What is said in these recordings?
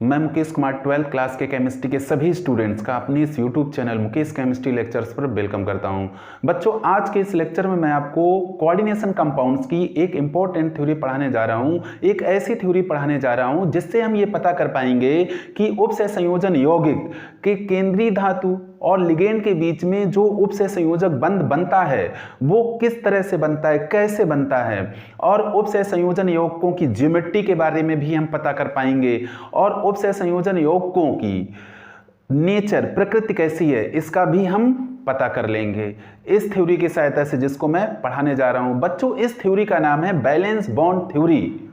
मैं Mukesh Kumar 12th class के chemistry के सभी स्टूडेंट्स का अपनी इस YouTube channel Mukesh chemistry lectures पर वेलकम करता हूं। बच्चों, आज के इस लेक्चर में मैं आपको कोऑर्डिनेशन कंपाउंड्स की एक इंपॉर्टेंट थ्योरी पढ़ाने जा रहा हूं। एक ऐसी थ्योरी पढ़ाने जा रहा हूं जिससे हम ये पता कर पाएंगे कि उपसह संयोजन यौगिक के केंद्रीय धातु और लिगेंड के बीच में जो उपसह संयोजक बंध बनता है वो किस तरह से बनता है, कैसे बनता है, और उपसह संयोजन यौगिकों की ज्योमेट्री के बारे में भी हम पता कर पाएंगे और उपसह संयोजन यौगिकों की नेचर, प्रकृति कैसी है, इसका भी हम पता कर लेंगे इस थ्योरी की सहायता से जिसको मैं पढ़ाने जा रहा हूं। बच्चों, इस थ्योरी का नाम है बैलेंस बॉन्ड थ्योरी,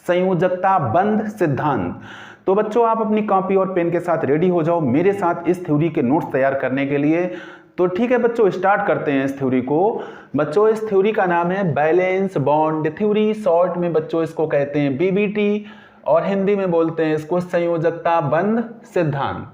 संयोजकता बंध सिद्धांत। तो बच्चों, आप अपनी कॉपी और पेन के साथ रेडी हो जाओ मेरे साथ इस थ्योरी के नोट्स तैयार करने के लिए। तो ठीक है बच्चों, स्टार्ट करते हैं इस थ्योरी को। बच्चों, इस थ्योरी का नाम है बैलेंस बॉन्ड थ्योरी, शॉर्ट में बच्चों इसको कहते हैं बीबीटी और हिंदी में बोलते हैं इसको संयोजकता बंध सिद्धांत।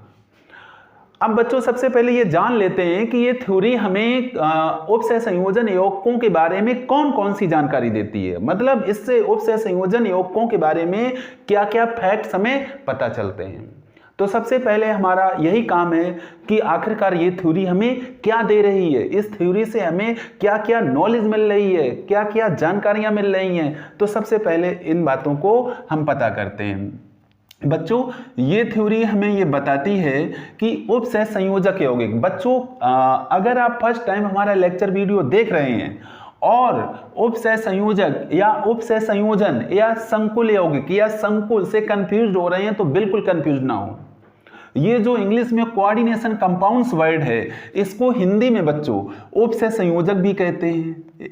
अब बच्चों, सबसे पहले ये जान लेते हैं कि ये थ्योरी हमें उपसह संयोजन यौगिकों के बारे में कौन कौन सी जानकारी देती है। मतलब इससे उपसह संयोजन यौगिकों के बारे में क्या क्या फैक्ट्स हमें पता चलते हैं। तो सबसे पहले हमारा यही काम है कि आखिरकार ये थ्योरी हमें क्या दे रही है, इस थ्योरी से हमें क्या क्या नॉलेज मिल रही है, क्या क्या जानकारियां मिल रही हैं। तो सबसे पहले इन बातों को हम पता करते हैं। बच्चों, ये थ्योरी हमें ये बताती है कि उपसह संयोजक यौगिक, बच्चों अगर आप फर्स्ट टाइम हमारा लेक्चर वीडियो देख रहे हैं और उपसह संयोजक या उपसह संयोजन या संकुल यौगिक या संकुल से कंफ्यूज हो रहे हैं तो बिल्कुल कंफ्यूज ना हो। ये जो इंग्लिश में कोऑर्डिनेशन कंपाउंड्स वर्ड है, इसको हिंदी में बच्चों उपसह संयोजक भी कहते हैं।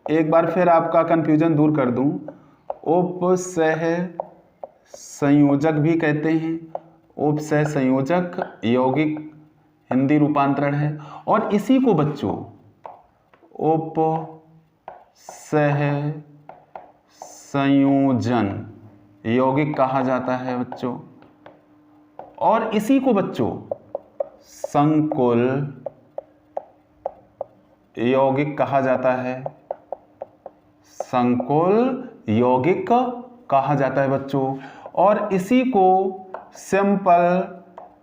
एक बार फिर आपका कंफ्यूजन दूर कर दूं, उपसह संयोजक भी कहते हैं, उपसह संयोजक यौगिक हिंदी रूपांतरण है। और इसी को बच्चों उपसह संयोजन यौगिक कहा जाता है बच्चों। और इसी को बच्चों संकुल यौगिक कहा जाता है, संकुल यौगिक कहा जाता है बच्चों। और इसी को सिंपल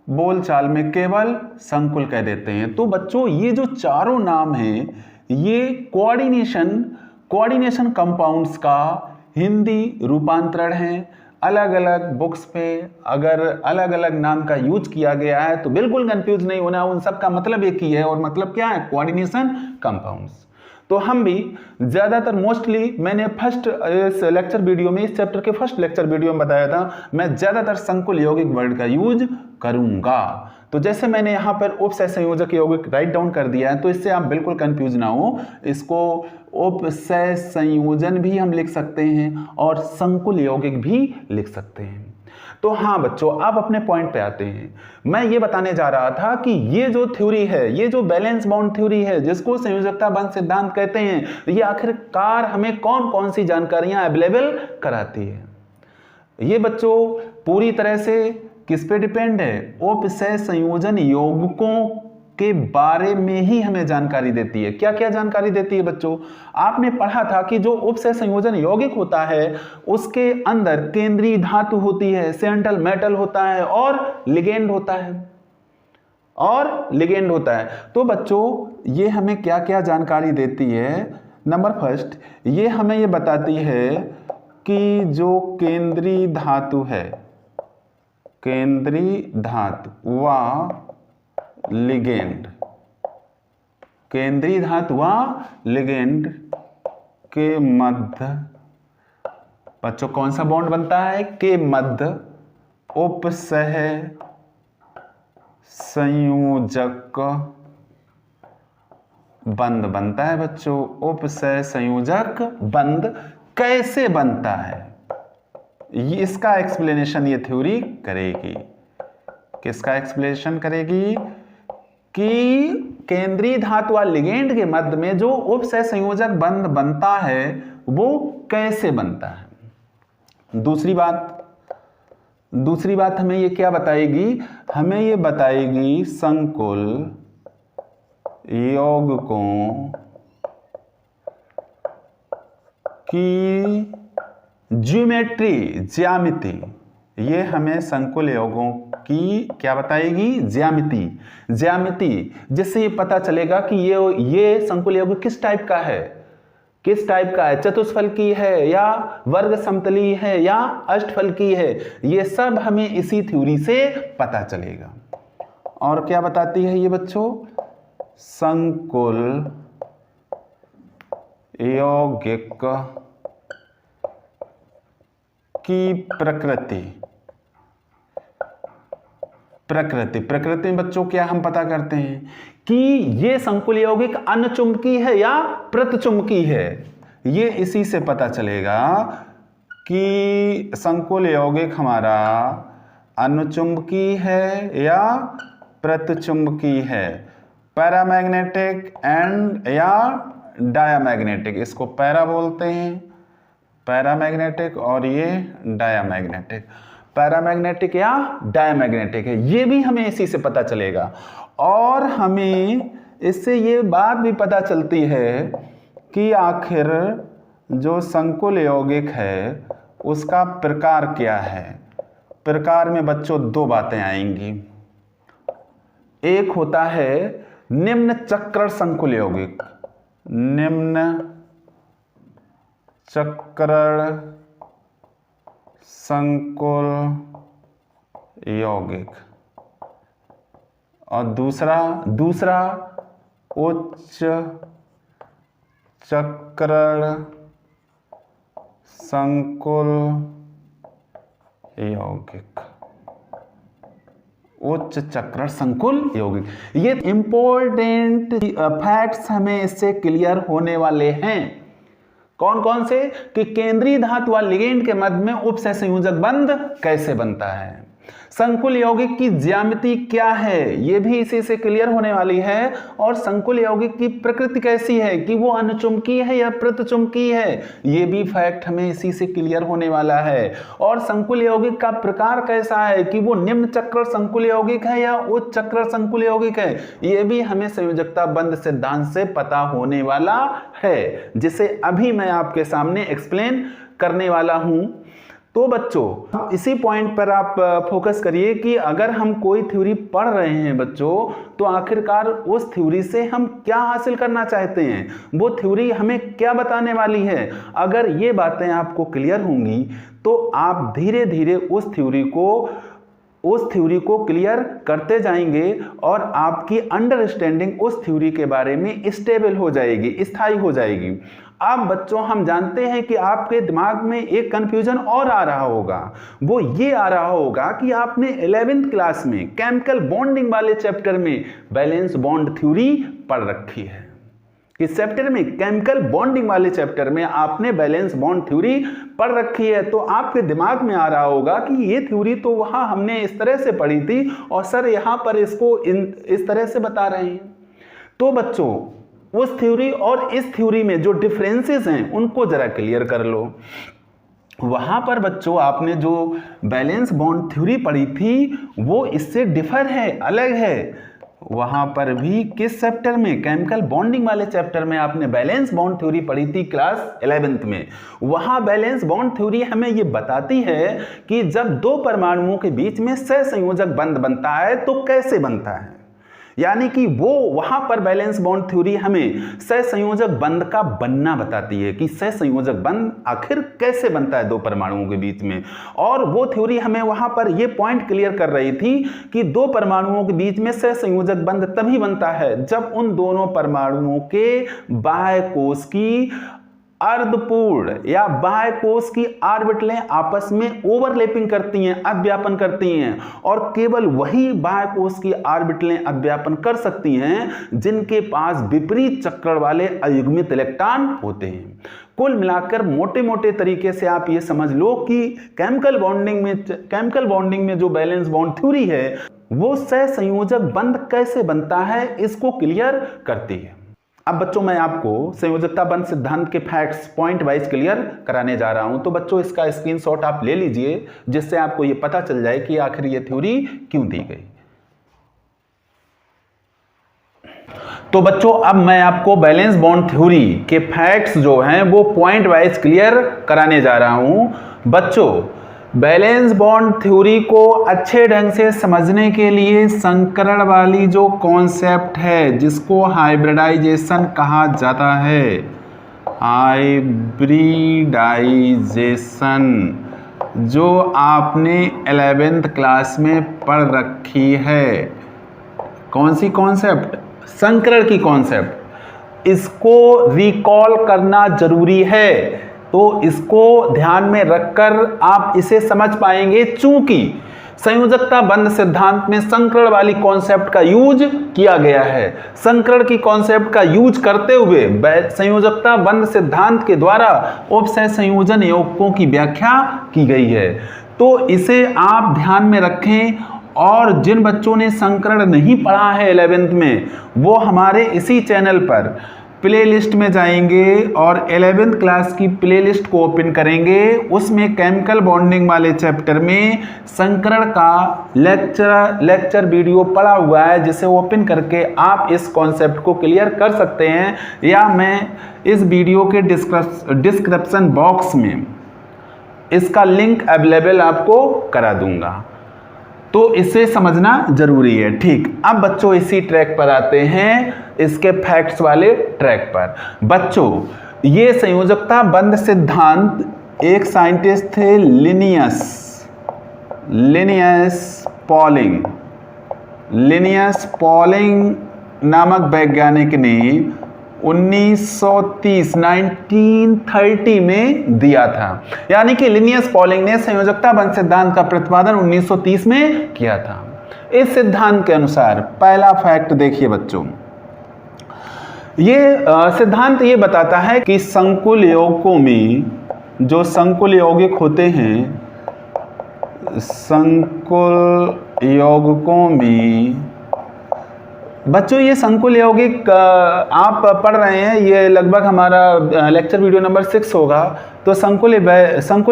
बोलचाल में केवल संकुल कह देते हैं। तो बच्चों, ये जो चारों नाम हैं ये कोऑर्डिनेशन कंपाउंड्स का हिंदी रूपांतरण है। अलग अलग बुक्स पे अगर अलग अलग नाम का यूज किया गया है तो बिल्कुल कंफ्यूज नहीं होना, उन सब का मतलब एक ही है। और मतलब क्या है? Coordination compounds. तो हम भी ज्यादातर मोस्टली मैंने फर्स्ट इस लेक्चर वीडियो में, इस चैप्टर के फर्स्ट लेक्चर वीडियो में बताया था, मैं ज्यादातर संकुल यौगिक वर्ड का यूज करूंगा। तो जैसे मैंने यहां पर उपसह संयोजक यौगिक राइट डाउन कर दिया है तो इससे आप बिल्कुल कंफ्यूज ना हो। इसको उपसह संयोजन भी हम लिख सकते हैं और संकुल यौगिक भी लिख सकते हैं। तो हाँ बच्चों, आप अपने पॉइंट पे आते हैं। मैं ये बताने जा रहा था कि ये जो थ्योरी है, ये जो बैलेंस बाउंड थ्योरी है जिसको संयोजकता बंध सिद्धांत कहते हैं, ये आखिरकार हमें कौन कौन सी जानकारियां अवेलेबल कराती है। ये बच्चों पूरी तरह से किस पे डिपेंड है? उपसह संयोजन यौगिकों के बारे में ही हमें जानकारी देती है। क्या क्या जानकारी देती है बच्चों? आपने पढ़ा था कि जो उपसह संयोजन यौगिक होता है उसके अंदर केंद्रीय धातु होती है, सेंट्रल मेटल होता है और लिगेंड होता है। तो बच्चों ये हमें क्या क्या जानकारी देती है? नंबर फर्स्ट, ये हमें ये बताती है कि जो केंद्रीय धातु है, केंद्रीय धातु व लिगेंड, केंद्रीय धातु व लिगेंड के मध्य बच्चों कौन सा बॉन्ड बनता है? के मध्य उपसह संयोजक बंध बनता है बच्चों। उपसह संयोजक बंध कैसे बनता है, ये इसका एक्सप्लेनेशन ये थ्योरी करेगी। किसका एक्सप्लेनेशन करेगी? कि केंद्रीय धातु व लिगेंड के मध्य में जो उपसह संयोजक बंध बनता है वो कैसे बनता है। दूसरी बात हमें ये क्या बताएगी? हमें ये बताएगी संकुल यौगिकों की ज्योमेट्री, ज्यामिति ये हमें संकुल यौगों की क्या बताएगी, ज्यामिति, जिससे ये पता चलेगा कि ये संकुल यौग किस टाइप का है, चतुष्फलकी है या वर्ग समतली है या अष्टफलकी है, ये सब हमें इसी थ्योरी से पता चलेगा। और क्या बताती है ये बच्चों, संकुल यौगिक की प्रकृति में बच्चों क्या हम पता करते हैं कि ये संकुल यौगिक अनचुंबकीय है या प्रतिचुंबकीय है। ये इसी से पता चलेगा कि संकुल यौगिक हमारा अनुचुंबकीय है या प्रतिचुंबकीय है, पैरामैग्नेटिक एंड या डायामैग्नेटिक। इसको पैरा बोलते हैं, पैरामैग्नेटिक, और ये डायामैग्नेटिक, पैरामैग्नेटिक या डायामैग्नेटिक है। ये भी हमें इसी से पता चलेगा। और हमें इससे ये बात भी पता चलती है कि आखिर जो संकुल यौगिक है उसका प्रकार क्या है। प्रकार में बच्चों दो बातें आएंगी, एक होता है निम्न चक्रण संकुल यौगिक, निम्न चक्रण संकुल यौगिक, और दूसरा उच्च चक्रण संकुल यौगिक, उच्च चक्रण संकुल यौगिक। ये इंपॉर्टेंट फैक्ट्स हमें इससे क्लियर होने वाले हैं। कौन कौन से, कि केंद्रीय धातु व लिगेंड के मध्य में उपसह संयोजक बंध कैसे बनता है, संकुल यौगिक की ज्यामिति क्या है, ये भी इसी से क्लियर होने वाली है, और संकुल यौगिक की प्रकृति कैसी है कि वो अनुचुंबकीय है या प्रतिचुंबकीय है, ये भी फैक्ट हमें इसी से क्लियर होने वाला है। और संकुल यौगिक का प्रकार कैसा है कि वो निम्न चक्रण संकुल यौगिक है या उच्च चक्रण संकुल यौगिक है, ये भी हमें संयोजकता बंध सिद्धांत से पता होने वाला है, जिसे अभी मैं आपके सामने एक्सप्लेन करने वाला हूं। तो बच्चों इसी पॉइंट पर आप फोकस करिए कि अगर हम कोई थ्योरी पढ़ रहे हैं बच्चों, तो आखिरकार उस थ्योरी से हम क्या हासिल करना चाहते हैं, वो थ्योरी हमें क्या बताने वाली है। अगर ये बातें आपको क्लियर होंगी तो आप धीरे धीरे उस थ्योरी को क्लियर करते जाएंगे और आपकी अंडरस्टैंडिंग उस थ्योरी के बारे में स्टेबल हो जाएगी, स्थायी हो जाएगी। अब बच्चों हम जानते हैं कि आपके दिमाग में एक कंफ्यूजन और आ रहा होगा, वो ये आ रहा होगा कि आपने 11th क्लास में केमिकल बॉन्डिंग वाले चैप्टर में बैलेंस बॉन्ड थ्योरी पढ़ रखी है। इस चैप्टर में केमिकल बॉन्डिंग वाले चैप्टर में आपने बैलेंस बॉन्ड थ्योरी पढ़ रखी है, तो आपके दिमाग में आ रहा होगा कि ये थ्योरी तो वहां हमने इस तरह से पढ़ी थी और सर यहां पर इसको इस तरह से बता रहे हैं। तो बच्चों उस थ्योरी और इस थ्योरी में जो डिफरेंसेस हैं उनको जरा क्लियर कर लो। वहां पर बच्चों आपने जो बैलेंस बॉन्ड थ्योरी पढ़ी थी वो इससे डिफर है, अलग है। वहां पर भी किस चैप्टर में, केमिकल बॉन्डिंग वाले चैप्टर में आपने बैलेंस बॉन्ड थ्योरी पढ़ी थी क्लास 11th में। वहां बैलेंस बॉन्ड थ्योरी हमें ये बताती है कि जब दो परमाणुओं के बीच में सहसंयोजक बंध बनता है तो कैसे बनता है, यानी कि वो वहां पर बैलेंस बॉन्ड थ्योरी हमें सहसंयोजक बंध का बनना बताती है कि सहसंयोजक बंध आखिर कैसे बनता है दो परमाणुओं के बीच में। और वो थ्योरी हमें वहां पर ये पॉइंट क्लियर कर रही थी कि दो परमाणुओं के बीच में सहसंयोजक बंध तभी बनता है जब उन दोनों परमाणुओं के बाह्य कोश की अर्धपूर्ण या बाह्य कोश की ऑर्बिटलें आपस में ओवरलैपिंग करती हैं, अव्यापन करती हैं, और केवल वही बाह्य कोश की ऑर्बिटलें अव्यापन कर सकती हैं जिनके पास विपरीत चक्रण वाले अयुग्मित इलेक्ट्रॉन होते हैं। कुल मिलाकर मोटे मोटे तरीके से आप ये समझ लो कि केमिकल बॉन्डिंग में जो बैलेंस बॉन्ड थ्योरी है वो सहसंयोजक बंध कैसे बनता है इसको क्लियर करती है। अब बच्चों मैं आपको संयोजकता बंध सिद्धांत के फैक्ट्स पॉइंट वाइज क्लियर कराने जा रहा हूं, तो बच्चों इसका स्क्रीनशॉट आप ले लीजिए जिससे आपको ये पता चल जाए कि आखिर ये थ्योरी क्यों दी गई। तो बच्चों अब मैं आपको बैलेंस बॉन्ड थ्योरी के फैक्ट्स जो हैं वो पॉइंट वाइज क्लियर कराने जा रहा हूं। बच्चों बैलेंस बॉन्ड थ्योरी को अच्छे ढंग से समझने के लिए संकरण वाली जो कॉन्सेप्ट है जिसको हाइब्रिडाइजेशन कहा जाता है, हाइब्रिडाइजेशन, जो आपने 11th क्लास में पढ़ रखी है। कौन सी कॉन्सेप्ट? संकरण की कॉन्सेप्ट। इसको रिकॉल करना जरूरी है, तो इसको ध्यान में रखकर आप इसे समझ पाएंगे। चूंकि संयोजकता बंध सिद्धांत में संकरण वाली कॉन्सेप्ट का यूज किया गया है, संकरण की कॉन्सेप्ट का यूज करते हुए संयोजकता बंध सिद्धांत के द्वारा उपसह संयोजन यौगिकों की व्याख्या की गई है। तो इसे आप ध्यान में रखें। और जिन बच्चों ने संकरण नहीं पढ़ा है 11th में, वो हमारे इसी चैनल पर प्लेलिस्ट में जाएंगे और 11th क्लास की प्लेलिस्ट को ओपन करेंगे। उसमें केमिकल बॉन्डिंग वाले चैप्टर में संकरण का लेक्चर वीडियो पड़ा हुआ है, जिसे ओपन करके आप इस कॉन्सेप्ट को क्लियर कर सकते हैं, या मैं इस वीडियो के डिस्क्रिप्शन बॉक्स में इसका लिंक अवेलेबल आपको करा दूंगा। तो इसे समझना जरूरी है। ठीक, अब बच्चों इसी ट्रैक पर आते हैं, इसके फैक्ट्स वाले ट्रैक पर। बच्चों, ये संयोजकता बंध सिद्धांत, एक साइंटिस्ट थे लिनियस पॉलिंग नामक वैज्ञानिक ने 1930 में दिया था। यानी कि लिनियस पॉलिंग ने संयोजकता बंध सिद्धांत का प्रतिपादन 1930 में किया था। इस सिद्धांत के अनुसार पहला फैक्ट देखिए बच्चों, ये सिद्धांत ये बताता है कि संकुल यौगिकों में, जो संकुल यौगिक होते हैं, संकुल यौगिकों में बच्चों, ये संकुल यौगिक आप पढ़ रहे हैं, ये लगभग हमारा लेक्चर वीडियो नंबर 6 होगा। तो संकुल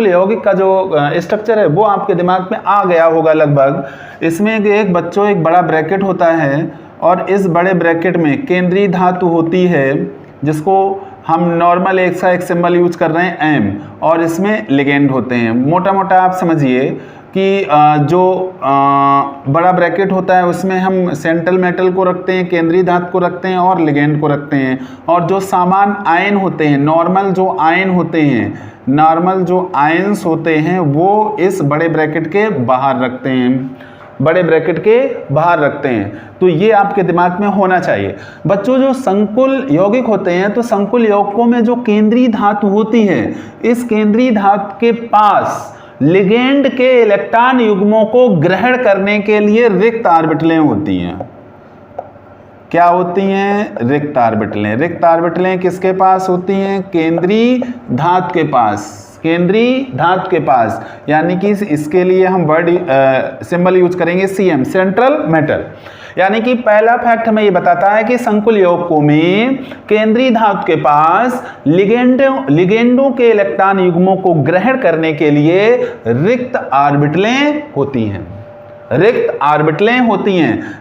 यौगिक का जो स्ट्रक्चर है वो आपके दिमाग में आ गया होगा लगभग। इसमें एक बच्चों एक बड़ा ब्रैकेट होता है, और इस बड़े ब्रैकेट में केंद्रीय धातु होती है, जिसको हम नॉर्मल एक सिंबल यूज कर रहे हैं M, और इसमें लिगेंड होते हैं। मोटा मोटा आप समझिए कि जो बड़ा ब्रैकेट होता है उसमें हम सेंट्रल मेटल को रखते हैं, केंद्रीय धातु को रखते हैं और लिगेंड को रखते हैं। और जो सामान आयन होते हैं, नॉर्मल जो आयन्स होते हैं वो इस बड़े ब्रैकेट के बाहर रखते हैं, तो ये आपके दिमाग में होना चाहिए। बच्चों, जो संकुल यौगिक होते हैं, तो संकुल यौगिकों में जो केंद्रीय धातु होती है, इस केंद्रीय धातु के पास लिगेंड के इलेक्ट्रॉन युग्मों को ग्रहण करने के लिए रिक्त ऑर्बिटलें होती हैं। क्या होती हैं? रिक्त ऑर्बिटलें। रिक्त ऑर्बिटलें किसके पास होती हैं? केंद्रीय धातु के पास, यानी कि इसके लिए हम वर्ड सिंबल यूज करेंगे CM, सेंट्रल मेटल। यानी कि पहला फैक्ट हमें ये बताता है कि संकुल यौगिकों में केंद्रीय धातु के पास लिगेंडों के इलेक्ट्रॉन युग्मों को ग्रहण करने के लिए रिक्त ऑर्बिटलें होती हैं।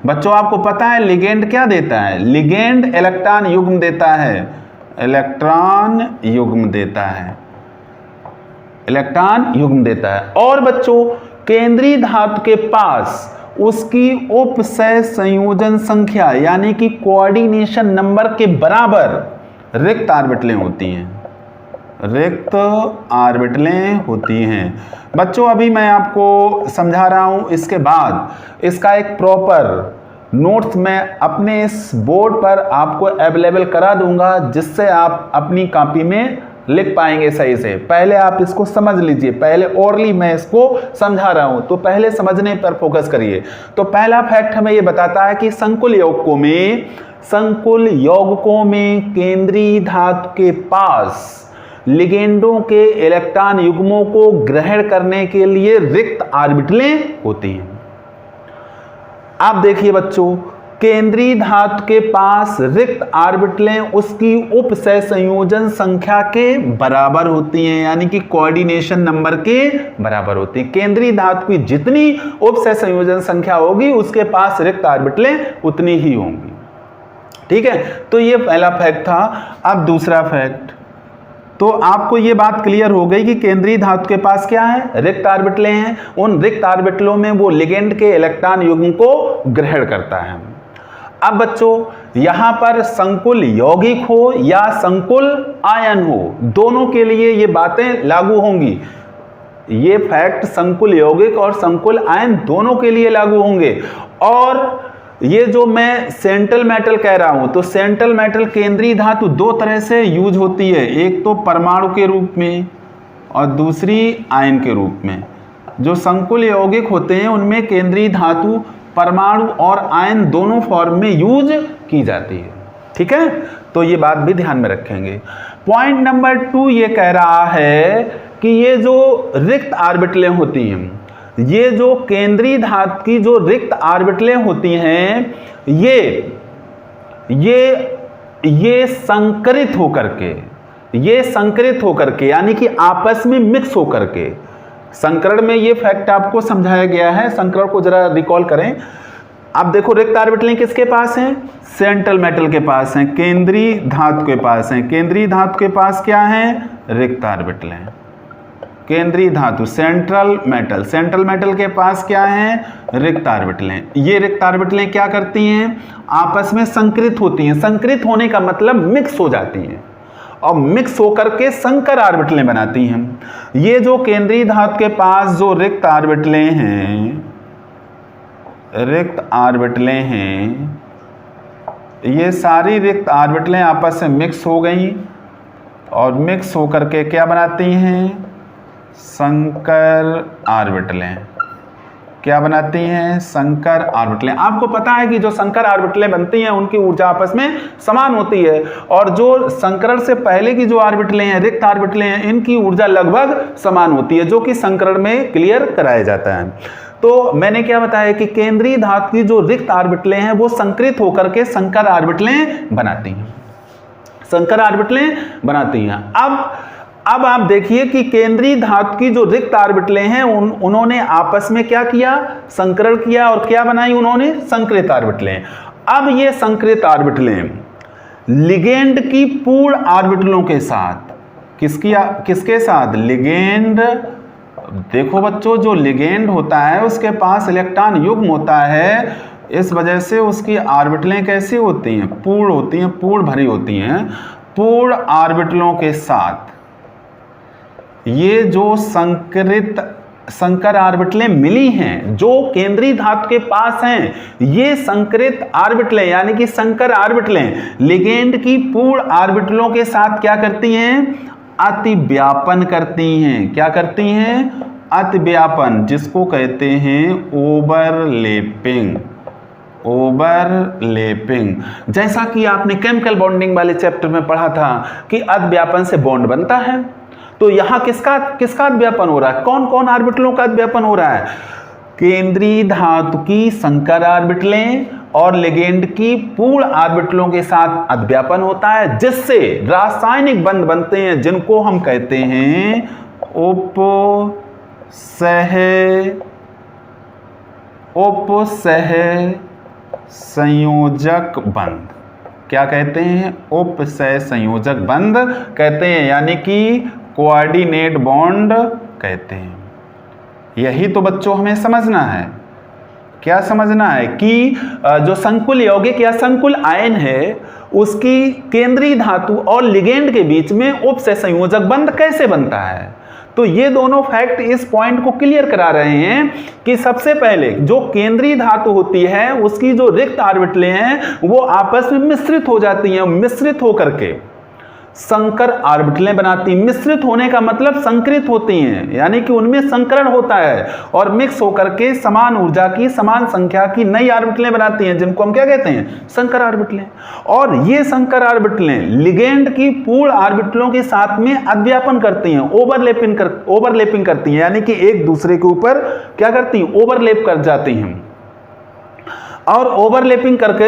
बच्चों, आपको पता है लिगेंड क्या देता है? लिगेंड इलेक्ट्रॉन युग्म देता है। और बच्चों, केंद्रीय धातु के पास उसकी उपसह संयोजन संख्या, यानी कि कोऑर्डिनेशन नंबर के बराबर रिक्त ऑर्बिटलें होती हैं। बच्चों, अभी मैं आपको समझा रहा हूं, इसके बाद इसका एक प्रॉपर नोट्स मैं अपने इस बोर्ड पर आपको अवेलेबल करा दूंगा, जिससे आप अपनी कॉपी में लिख पाएंगे सही से। पहले आप इसको समझ लीजिए, पहले ओरली मैं इसको समझा रहा हूं, तो पहले समझने पर फोकस करिए। तो पहला फैक्ट हमें यह बताता है कि संकुल यौगिकों में केंद्रीय धातु के पास लिगेंडों के इलेक्ट्रॉन युग्मों को ग्रहण करने के लिए रिक्त ऑर्बिटलें होती हैं। आप देखिए बच्चों, केंद्रीय धातु के पास रिक्त ऑर्बिटलें उसकी उपसह संयोजन संख्या के बराबर होती हैं, यानी कि कोऑर्डिनेशन नंबर के बराबर होती हैं। केंद्रीय धातु की जितनी उपसह संयोजन संख्या होगी, उसके पास रिक्त ऑर्बिटलें उतनी ही होंगी। ठीक है, तो ये पहला फैक्ट था। अब दूसरा फैक्ट, तो आपको ये बात क्लियर हो गई कि केंद्रीय धातु के पास क्या है, रिक्त ऑर्बिटलें हैं। उन रिक्त ऑर्बिटलों में वो लिगेंड के इलेक्ट्रॉन युग्म को ग्रहण करता है। अब बच्चों यहां पर संकुल यौगिक हो या संकुल आयन हो, दोनों के लिए ये बातें लागू होंगी। ये फैक्ट संकुल यौगिक और संकुल आयन दोनों के लिए लागू होंगे। और ये जो मैं सेंट्रल मेटल कह रहा हूं, तो सेंट्रल मेटल केंद्रीय धातु दो तरह से यूज होती है, एक तो परमाणु के रूप में और दूसरी आयन के रूप में। जो संकुल यौगिक होते हैं उनमें केंद्रीय धातु परमाणु और आयन दोनों फॉर्म में यूज की जाती है। ठीक है, तो ये बात भी ध्यान में रखेंगे। पॉइंट नंबर 2 ये कह रहा है कि ये जो रिक्त ऑर्बिटलें होती हैं, ये जो केंद्रीय धातु की जो रिक्त ऑर्बिटलें होती हैं, ये संकरित होकर के यानी कि आपस में मिक्स होकर के, संकरण में ये फैक्ट आपको समझाया गया है। संकरण को जरा रिकॉल करें। अब देखो रिक्त ऑर्बिटलें किसके पास हैं, सेंट्रल मेटल के पास हैं, केंद्रीय धातु के पास हैं। केंद्रीय धातु के पास क्या है, रिक्त ऑर्बिटलें। केंद्रीय धातु सेंट्रल मेटल के पास क्या है, रिक्त ऑर्बिटलें। ये रिक्त ऑर्बिटलें क्या करती हैं, आपस में संकरित होती हैं। संकरित होने का मतलब मिक्स हो जाती हैं और मिक्स होकर के संकर ऑर्बिटलें बनाती हैं। ये जो केंद्रीय धातु के पास जो रिक्त ऑर्बिटलें हैं, ये सारी रिक्त ऑर्बिटलें आपस में मिक्स हो गई और मिक्स होकर के क्या बनाती हैं, संकर ऑर्बिटलें। क्या बनाती हैं, संकर ऑर्बिटलें। आपको पता है कि जो संकर ऑर्बिटलें बनती हैं उनकी ऊर्जा आपस में समान होती है, और जो संकरण से पहले की जो ऑर्बिटलें हैं, रिक्त ऑर्बिटलें हैं, इनकी ऊर्जा लगभग समान होती है, जो कि संकरण में क्लियर कराया जाता है। तो मैंने क्या बताया कि केंद्रीय धातु की जो रिक्त ऑर्बिटलें हैं वो संकरित होकर के संकर ऑर्बिटलें बनाती हैं, संकर ऑर्बिटलें बनाती हैं। अब आप देखिए कि केंद्रीय धातु की जो रिक्त ऑर्बिटलें हैं उन्होंने आपस में क्या किया, संकरण किया और क्या बनाई उन्होंने, संकृत ऑर्बिटलें। अब ये संकृत ऑर्बिटलें लिगेंड की पूर्ण ऑर्बिटलों के साथ, किसके साथ, लिगेंड। देखो बच्चों, जो लिगेंड होता है उसके पास इलेक्ट्रॉन युग्म होता है, इस वजह से उसकी ऑर्बिटलें कैसी होती हैं, पूर्ण होती हैं, पूर्ण भरी होती हैं। पूर्ण ऑर्बिटलों के साथ ये जो संकर ऑर्बिटलें मिली हैं, जो केंद्रीय धातु के पास हैं, ये संकरित ऑर्बिटलें यानी कि संकर ऑर्बिटलें लिगेंड की पूर्ण ऑर्बिटलों के साथ क्या करती हैं, अतिव्यापन करती हैं। क्या करती हैं, अतिव्यापन, जिसको कहते हैं ओवरलैपिंग। जैसा कि आपने केमिकल बॉन्डिंग वाले चैप्टर में पढ़ा था कि अतिव्यापन से बॉन्ड बनता है, तो यहां किसका अतिव्यापन हो रहा है, कौन कौन ऑर्बिटलों का अतिव्यापन हो रहा है, केंद्रीय धातु की संकर ऑर्बिटलें और लिगेंड की पूर्ण ऑर्बिटलों के साथ अतिव्यापन होता है, जिससे रासायनिक बंध बनते हैं, जिनको हम कहते हैं उपसह संयोजक बंध। क्या कहते हैं, उपसह संयोजक बंध कहते हैं, यानी कि कोऑर्डिनेट बॉन्ड कहते हैं। यही तो बच्चों हमें समझना है। क्या समझना है कि जो संकुल यौगिक या संकुल आयन है उसकी केंद्रीय धातु और लिगेंड के बीच में उपसह संयोजक बंध कैसे बनता है। तो ये दोनों फैक्ट इस पॉइंट को क्लियर करा रहे हैं कि सबसे पहले जो केंद्रीय धातु होती है उसकी जो रिक्त ऑर्बिटलें हैं वो आपस में मिश्रित हो जाती हैं, मिश्रित होकर के संकर ऑर्बिटलें बनाती। मिश्रित होने का मतलब संकरित होती हैं, यानी कि उनमें संकरण होता है और मिक्स होकर के समान ऊर्जा की, समान संख्या की नई ऑर्बिटलें बनाती हैं, जिनको हम क्या कहते हैं, संकर ऑर्बिटलें। और ये संकर ऑर्बिटलें लिगेंड की पूर्ण ऑर्बिटलों के साथ में अतिव्यापन करती हैं, ओवरलैपिंग करती हैं, यानी कि एक दूसरे के ऊपर क्या करती हैं, ओवरलैप कर जाती हैं, और ओवरलैपिंग करके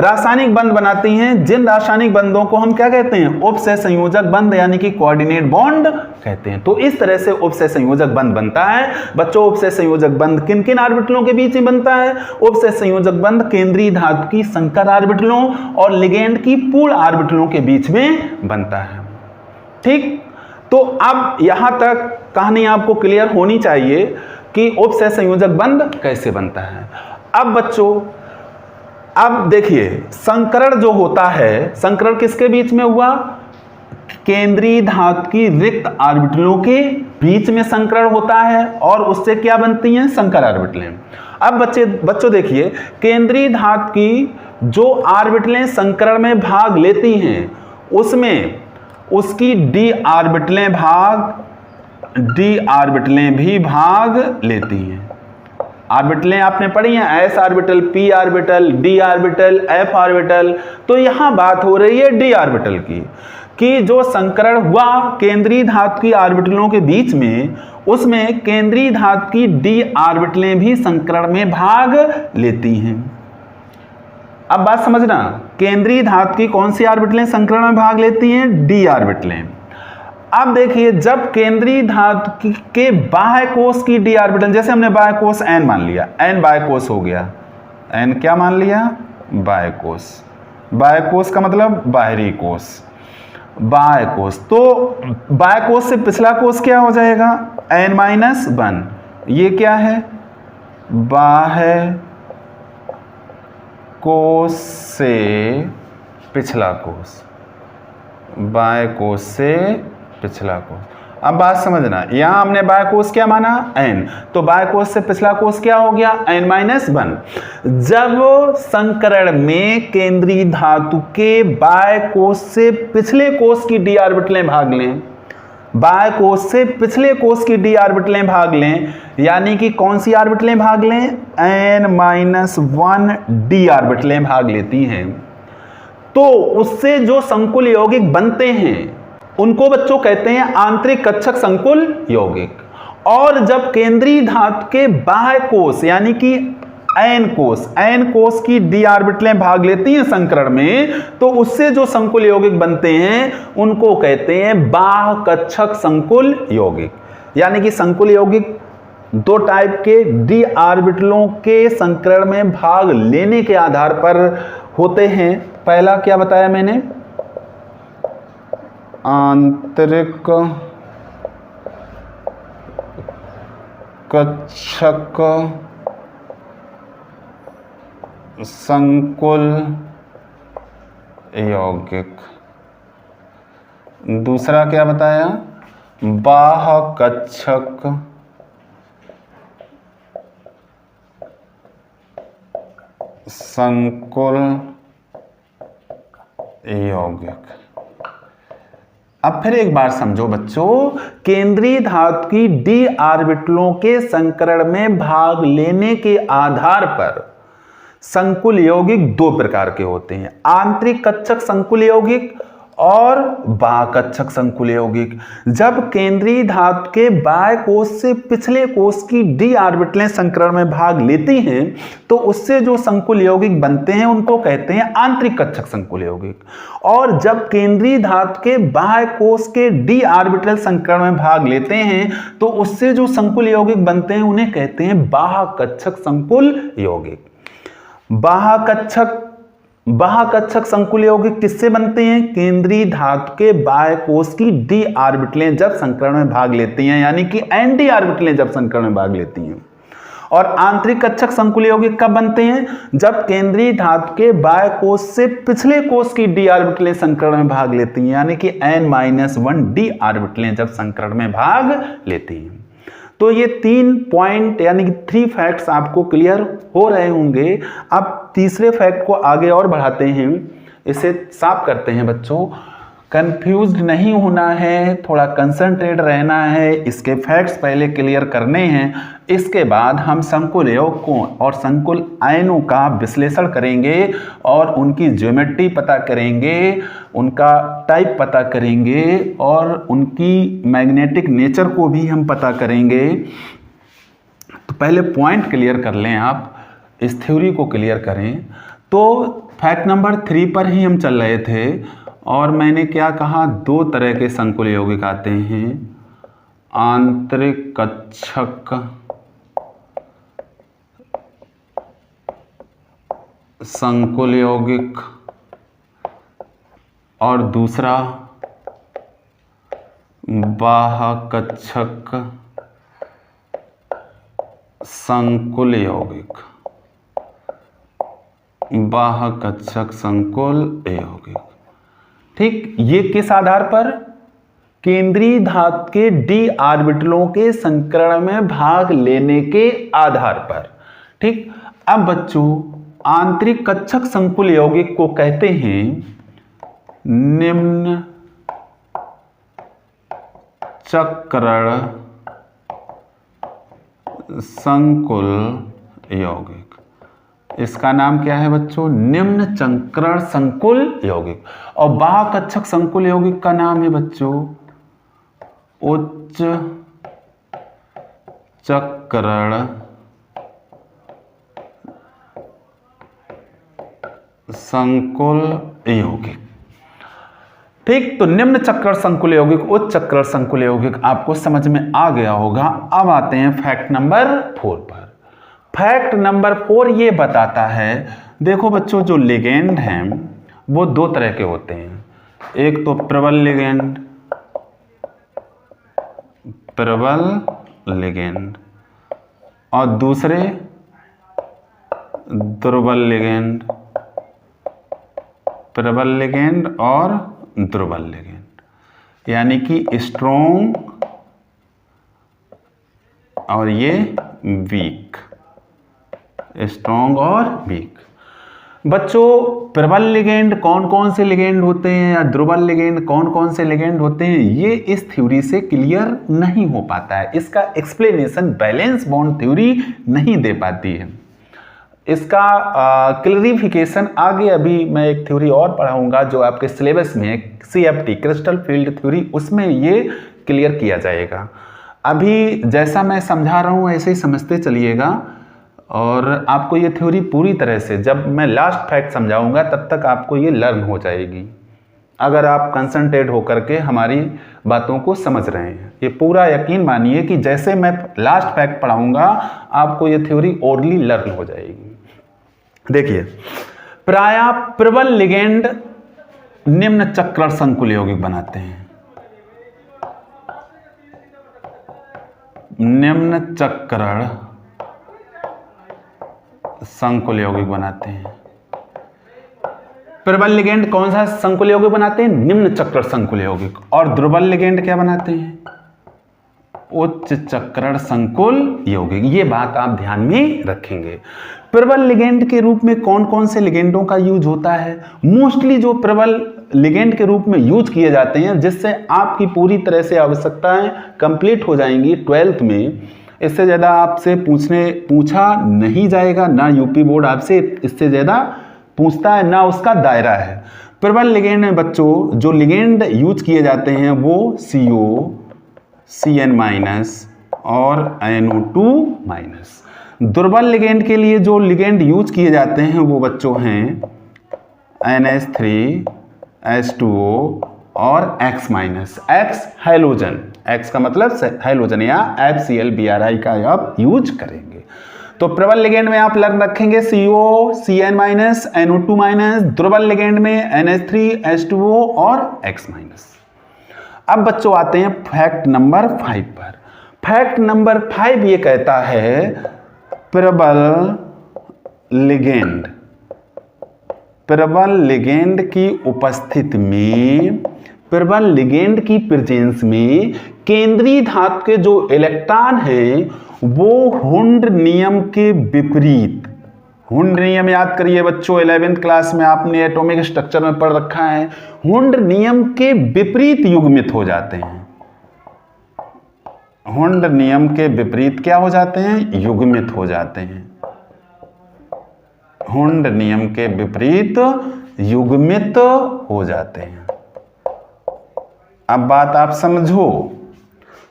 रासायनिक बंध बनाती हैं, जिन रासायनिक बंधों को हम क्या कहते हैं, उपसह संयोजक बंध यानी कि कोऑर्डिनेट बॉन्ड कहते हैं। तो इस तरह से उपसह संयोजक बंध बनता है। बच्चों, उपसह संयोजक बंध किन किन ऑर्बिटलों के बीच में बनता है, उपसह संयोजक बंध केंद्रीय धातु की संकर ऑर्बिटलों और लिगेंड की पूर्ण ऑर्बिटलों के बीच में बनता है। ठीक। तो अब यहां तक कहानी आपको क्लियर होनी चाहिए कि उपसय संयोजक बंध कैसे बनता है। अब बच्चों, अब देखिए संकरण जो होता है, संकरण किसके बीच में हुआ? केंद्रीय धातु की रिक्त ऑर्बिटलों के बीच में संकरण होता है और उससे क्या बनती हैं? संकर ऑर्बिटलें। अब बच्चों देखिए, केंद्रीय धातु की जो ऑर्बिटलें संकरण में भाग लेती हैं उसमें उसकी डी ऑर्बिटलें भी भाग लेती हैं। ऑर्बिटलें आपने पढ़ी हैं, S orbital, P orbital, D orbital, F orbital. तो यहां बात हो रही है डी ऑर्बिटल की, कि जो संकरण हुआ केंद्रीय धातु की ऑर्बिटलों के बीच में, उसमें केंद्रीय धातु की डी ऑर्बिटलें भी संकरण में भाग लेती हैं। अब बात समझना, केंद्रीय धातु की कौन सी ऑर्बिटलें संकरण में भाग लेती हैं? डी ऑर्बिटलें। अब देखिए, जब केंद्रीय धातु के बाह्य कोश की डी ऑर्बिटल, जैसे हमने बाह्य कोश एन मान लिया, एन बाह्य कोश हो गया, एन क्या मान लिया? बाह्य कोश। बाह्य कोश का मतलब बाहरी कोश, बाह्य कोश। तो बाह्य कोश से पिछला कोश क्या हो जाएगा? n-1। ये क्या है? बाह्य कोश से पिछला कोश, बाह्य कोश से पिछला कोश। अब बात समझना, यहां हमने बाह्य कोश क्या माना? n, तो बाह्य कोश से पिछला कोश क्या हो गया? n-1। जब संकरण में केंद्रीय धातु के बाह्य कोश से पिछले कोश की डी ऑर्बिटलें भाग लें, बाह्य कोश से पिछले कोश की डी ऑर्बिटलें भाग लें, यानी कि कौन सी ऑर्बिटलें भाग लें? n-1 डी ऑर्बिटलें भाग लेती हैं। तो उससे जो संकुल यौगिक बनते हैं उनको बच्चों कहते हैं आंतरिक कक्षक संकुल यौगिक। और जब केंद्रीय धातु के बाह्य कोश यानी कि एन कोश की डी ऑर्बिटलें भाग लेती हैं संकरण में, तो उससे जो संकुल यौगिक बनते हैं उनको कहते हैं बाह्य कक्षक संकुल यौगिक। यानी कि संकुल यौगिक दो टाइप के डी ऑर्बिटलों के संकरण में भाग लेने के आधार पर होते हैं। पहला क्या बताया मैंने? आंतरिक कक्षक संकुल यौगिक। दूसरा क्या बताया? बाह्य कक्षक संकुल यौगिक। अब फिर एक बार समझो बच्चों, केंद्रीय धातु की डी ऑर्बिटलों के संकरण में भाग लेने के आधार पर संकुल यौगिक दो प्रकार के होते हैं, आंतरिक कक्षक संकुल यौगिक और बाह्य कक्षक संकुल यौगिक। जब केंद्रीय धातु के बाह्य कोश से पिछले कोश की डी ऑर्बिटलें संकरण में भाग लेती हैं, तो उससे जो संकुल यौगिक बनते हैं उनको कहते हैं आंतरिक कक्षक संकुल यौगिक। और जब केंद्रीय धातु के बाह्य कोश के डी ऑर्बिटल संकरण में भाग लेते हैं, तो उससे जो संकुल यौगिक बनते हैं उन्हें कहते हैं बाह्य कक्षक संकुल यौगिक। बाह्य कक्षक संकुल यौगिक किससे बनते हैं? केंद्रीय धातु के बाह्य कोश की डी ऑर्बिटलें जब संकरण में भाग लेती हैं, यानी कि एन डी ऑर्बिटलें जब संकरण में भाग लेती हैं। और आंतरिक कक्षक संकुल यौगिक कब बनते हैं? जब केंद्रीय धातु के बाह्य कोश से पिछले कोश की डी ऑर्बिटलें संकरण में भाग लेती हैं, यानी कि n-1 डी ऑर्बिटलें जब संकरण में भाग लेती हैं। तो ये 3 पॉइंट यानी कि 3 फैक्ट्स आपको क्लियर हो रहे होंगे। अब तीसरे फैक्ट को आगे और बढ़ाते हैं, इसे साफ करते हैं बच्चों। कंफ्यूज्ड नहीं होना है, थोड़ा कंसंट्रेट रहना है, इसके फैक्ट्स पहले क्लियर करने हैं। इसके बाद हम संकुल यौगिकों और संकुल आयनों का विश्लेषण करेंगे और उनकी ज्योमेट्री पता करेंगे, उनका टाइप पता करेंगे और उनकी मैग्नेटिक नेचर को भी हम पता करेंगे। तो पहले पॉइंट क्लियर कर लें, आप इस थ्योरी को क्लियर करें। तो फैक्ट नंबर 3 पर ही हम चल रहे थे और मैंने क्या कहा? 2 तरह के संकुल यौगिक आते हैं, आंतरिक कक्षक संकुल यौगिक और दूसरा बाह्य कक्षक संकुल यौगिक, बाह्य कक्षक संकुल यौगिक। ठीक, ये किस आधार पर? केंद्रीय धातु के डी ऑर्बिटलों के संकरण में भाग लेने के आधार पर। ठीक, अब बच्चों आंतरिक कक्षक संकुल यौगिक को कहते हैं निम्न चक्रण संकुल यौगिक। इसका नाम क्या है बच्चों? निम्न चक्रण संकुल यौगिक। और बाह्य कक्षक संकुल यौगिक का नाम है बच्चों उच्च चक्रण संकुल यौगिक। ठीक, तो निम्न चक्रण संकुल यौगिक, उच्च चक्रण संकुल यौगिक आपको समझ में आ गया होगा। अब आते हैं फैक्ट नंबर 4 पर। फैक्ट नंबर 4 ये बताता है, देखो बच्चों जो लिगेंड हैं वो दो तरह के होते हैं। एक तो प्रबल लिगेंड, प्रबल लिगेंड, और दूसरे दुर्बल लिगेंड, प्रबल लिगेंड और दुर्बल लिगेंड, यानी कि स्ट्रॉन्ग और ये वीक, स्ट्रॉन्ग और वीक। बच्चों प्रबल लिगेंड कौन कौन से लिगेंड होते हैं या दुर्बल लिगेंड कौन कौन से लिगेंड होते हैं, ये इस थ्योरी से क्लियर नहीं हो पाता है। इसका एक्सप्लेनेशन बैलेंस बॉन्ड थ्योरी नहीं दे पाती है। इसका क्लैरिफिकेशन आगे अभी मैं एक थ्योरी और पढ़ाऊंगा जो आपके सिलेबस में है, CFT क्रिस्टल फील्ड थ्योरी, उसमें ये क्लियर किया जाएगा। अभी जैसा मैं समझा रहा हूँ ऐसे ही समझते चलिएगा और आपको ये थ्योरी पूरी तरह से, जब मैं लास्ट फैक्ट समझाऊंगा तब तक आपको ये लर्न हो जाएगी, अगर आप कंसंट्रेट होकर के हमारी बातों को समझ रहे हैं। ये पूरा यकीन मानिए कि जैसे मैं लास्ट फैक्ट पढ़ाऊंगा आपको ये थ्योरी ओरली लर्न हो जाएगी। देखिए, प्रायः प्रबल लिगेंड निम्न चक्रण संकुल यौगिक बनाते हैं, निम्न चक्रण संकुल यौगिक बनाते हैं। प्रबल लिगेंड कौन सा संकुल यौगिक बनाते हैं? निम्न चक्रण संकुल यौगिक। और दुर्बल लिगेंड क्या बनाते हैं? उच्च चक्रण संकुल यौगिक। ये बात आप ध्यान में रखेंगे। प्रबल लिगेंड के रूप में कौन कौन से लिगेंडों का यूज होता है? मोस्टली जो प्रबल लिगेंड के रूप में यूज किए जाते हैं, जिससे आपकी पूरी तरह से आवश्यकताएं कंप्लीट हो जाएंगी 12th में, इससे ज़्यादा आपसे पूछा नहीं जाएगा, ना यूपी बोर्ड आपसे इससे ज़्यादा पूछता है, ना उसका दायरा है। प्रबल लिगेंड में बच्चों जो लिगेंड यूज किए जाते हैं वो CO, CN- और NO2-। दुर्बल लिगेंड के लिए जो लिगेंड यूज किए जाते हैं वो बच्चों हैं NH3, H2O और X-। X हैलोजन, X का मतलब हैलोजन या FCl-Bri का आप यूज करेंगे। तो प्रबल लिगेंड में आप लर्न रखेंगे CO, CN-, NO2-। दुर्बल लिगेंड में NH3, H2O और X-। अब बच्चों आते हैं फैक्ट नंबर 5 पर। फैक्ट नंबर 5 ये कहता है प्रबल लिगेंड, प्रबल लिगेंड की उपस्थिति में, प्रबल लिगेंड की प्रेजेंस में केंद्रीय धातु के जो इलेक्ट्रॉन हैं वो हुंड नियम के विपरीत, हुंड नियम याद करिए बच्चों, 11th क्लास में आपने एटॉमिक स्ट्रक्चर में पढ़ रखा है, हुंड नियम के विपरीत युग्मित हो जाते हैं। हुंड नियम के विपरीत क्या हो जाते हैं? युग्मित हो जाते हैं। हुंड नियम के विपरीत युग्मित हो जाते हैं। अब बात आप समझो,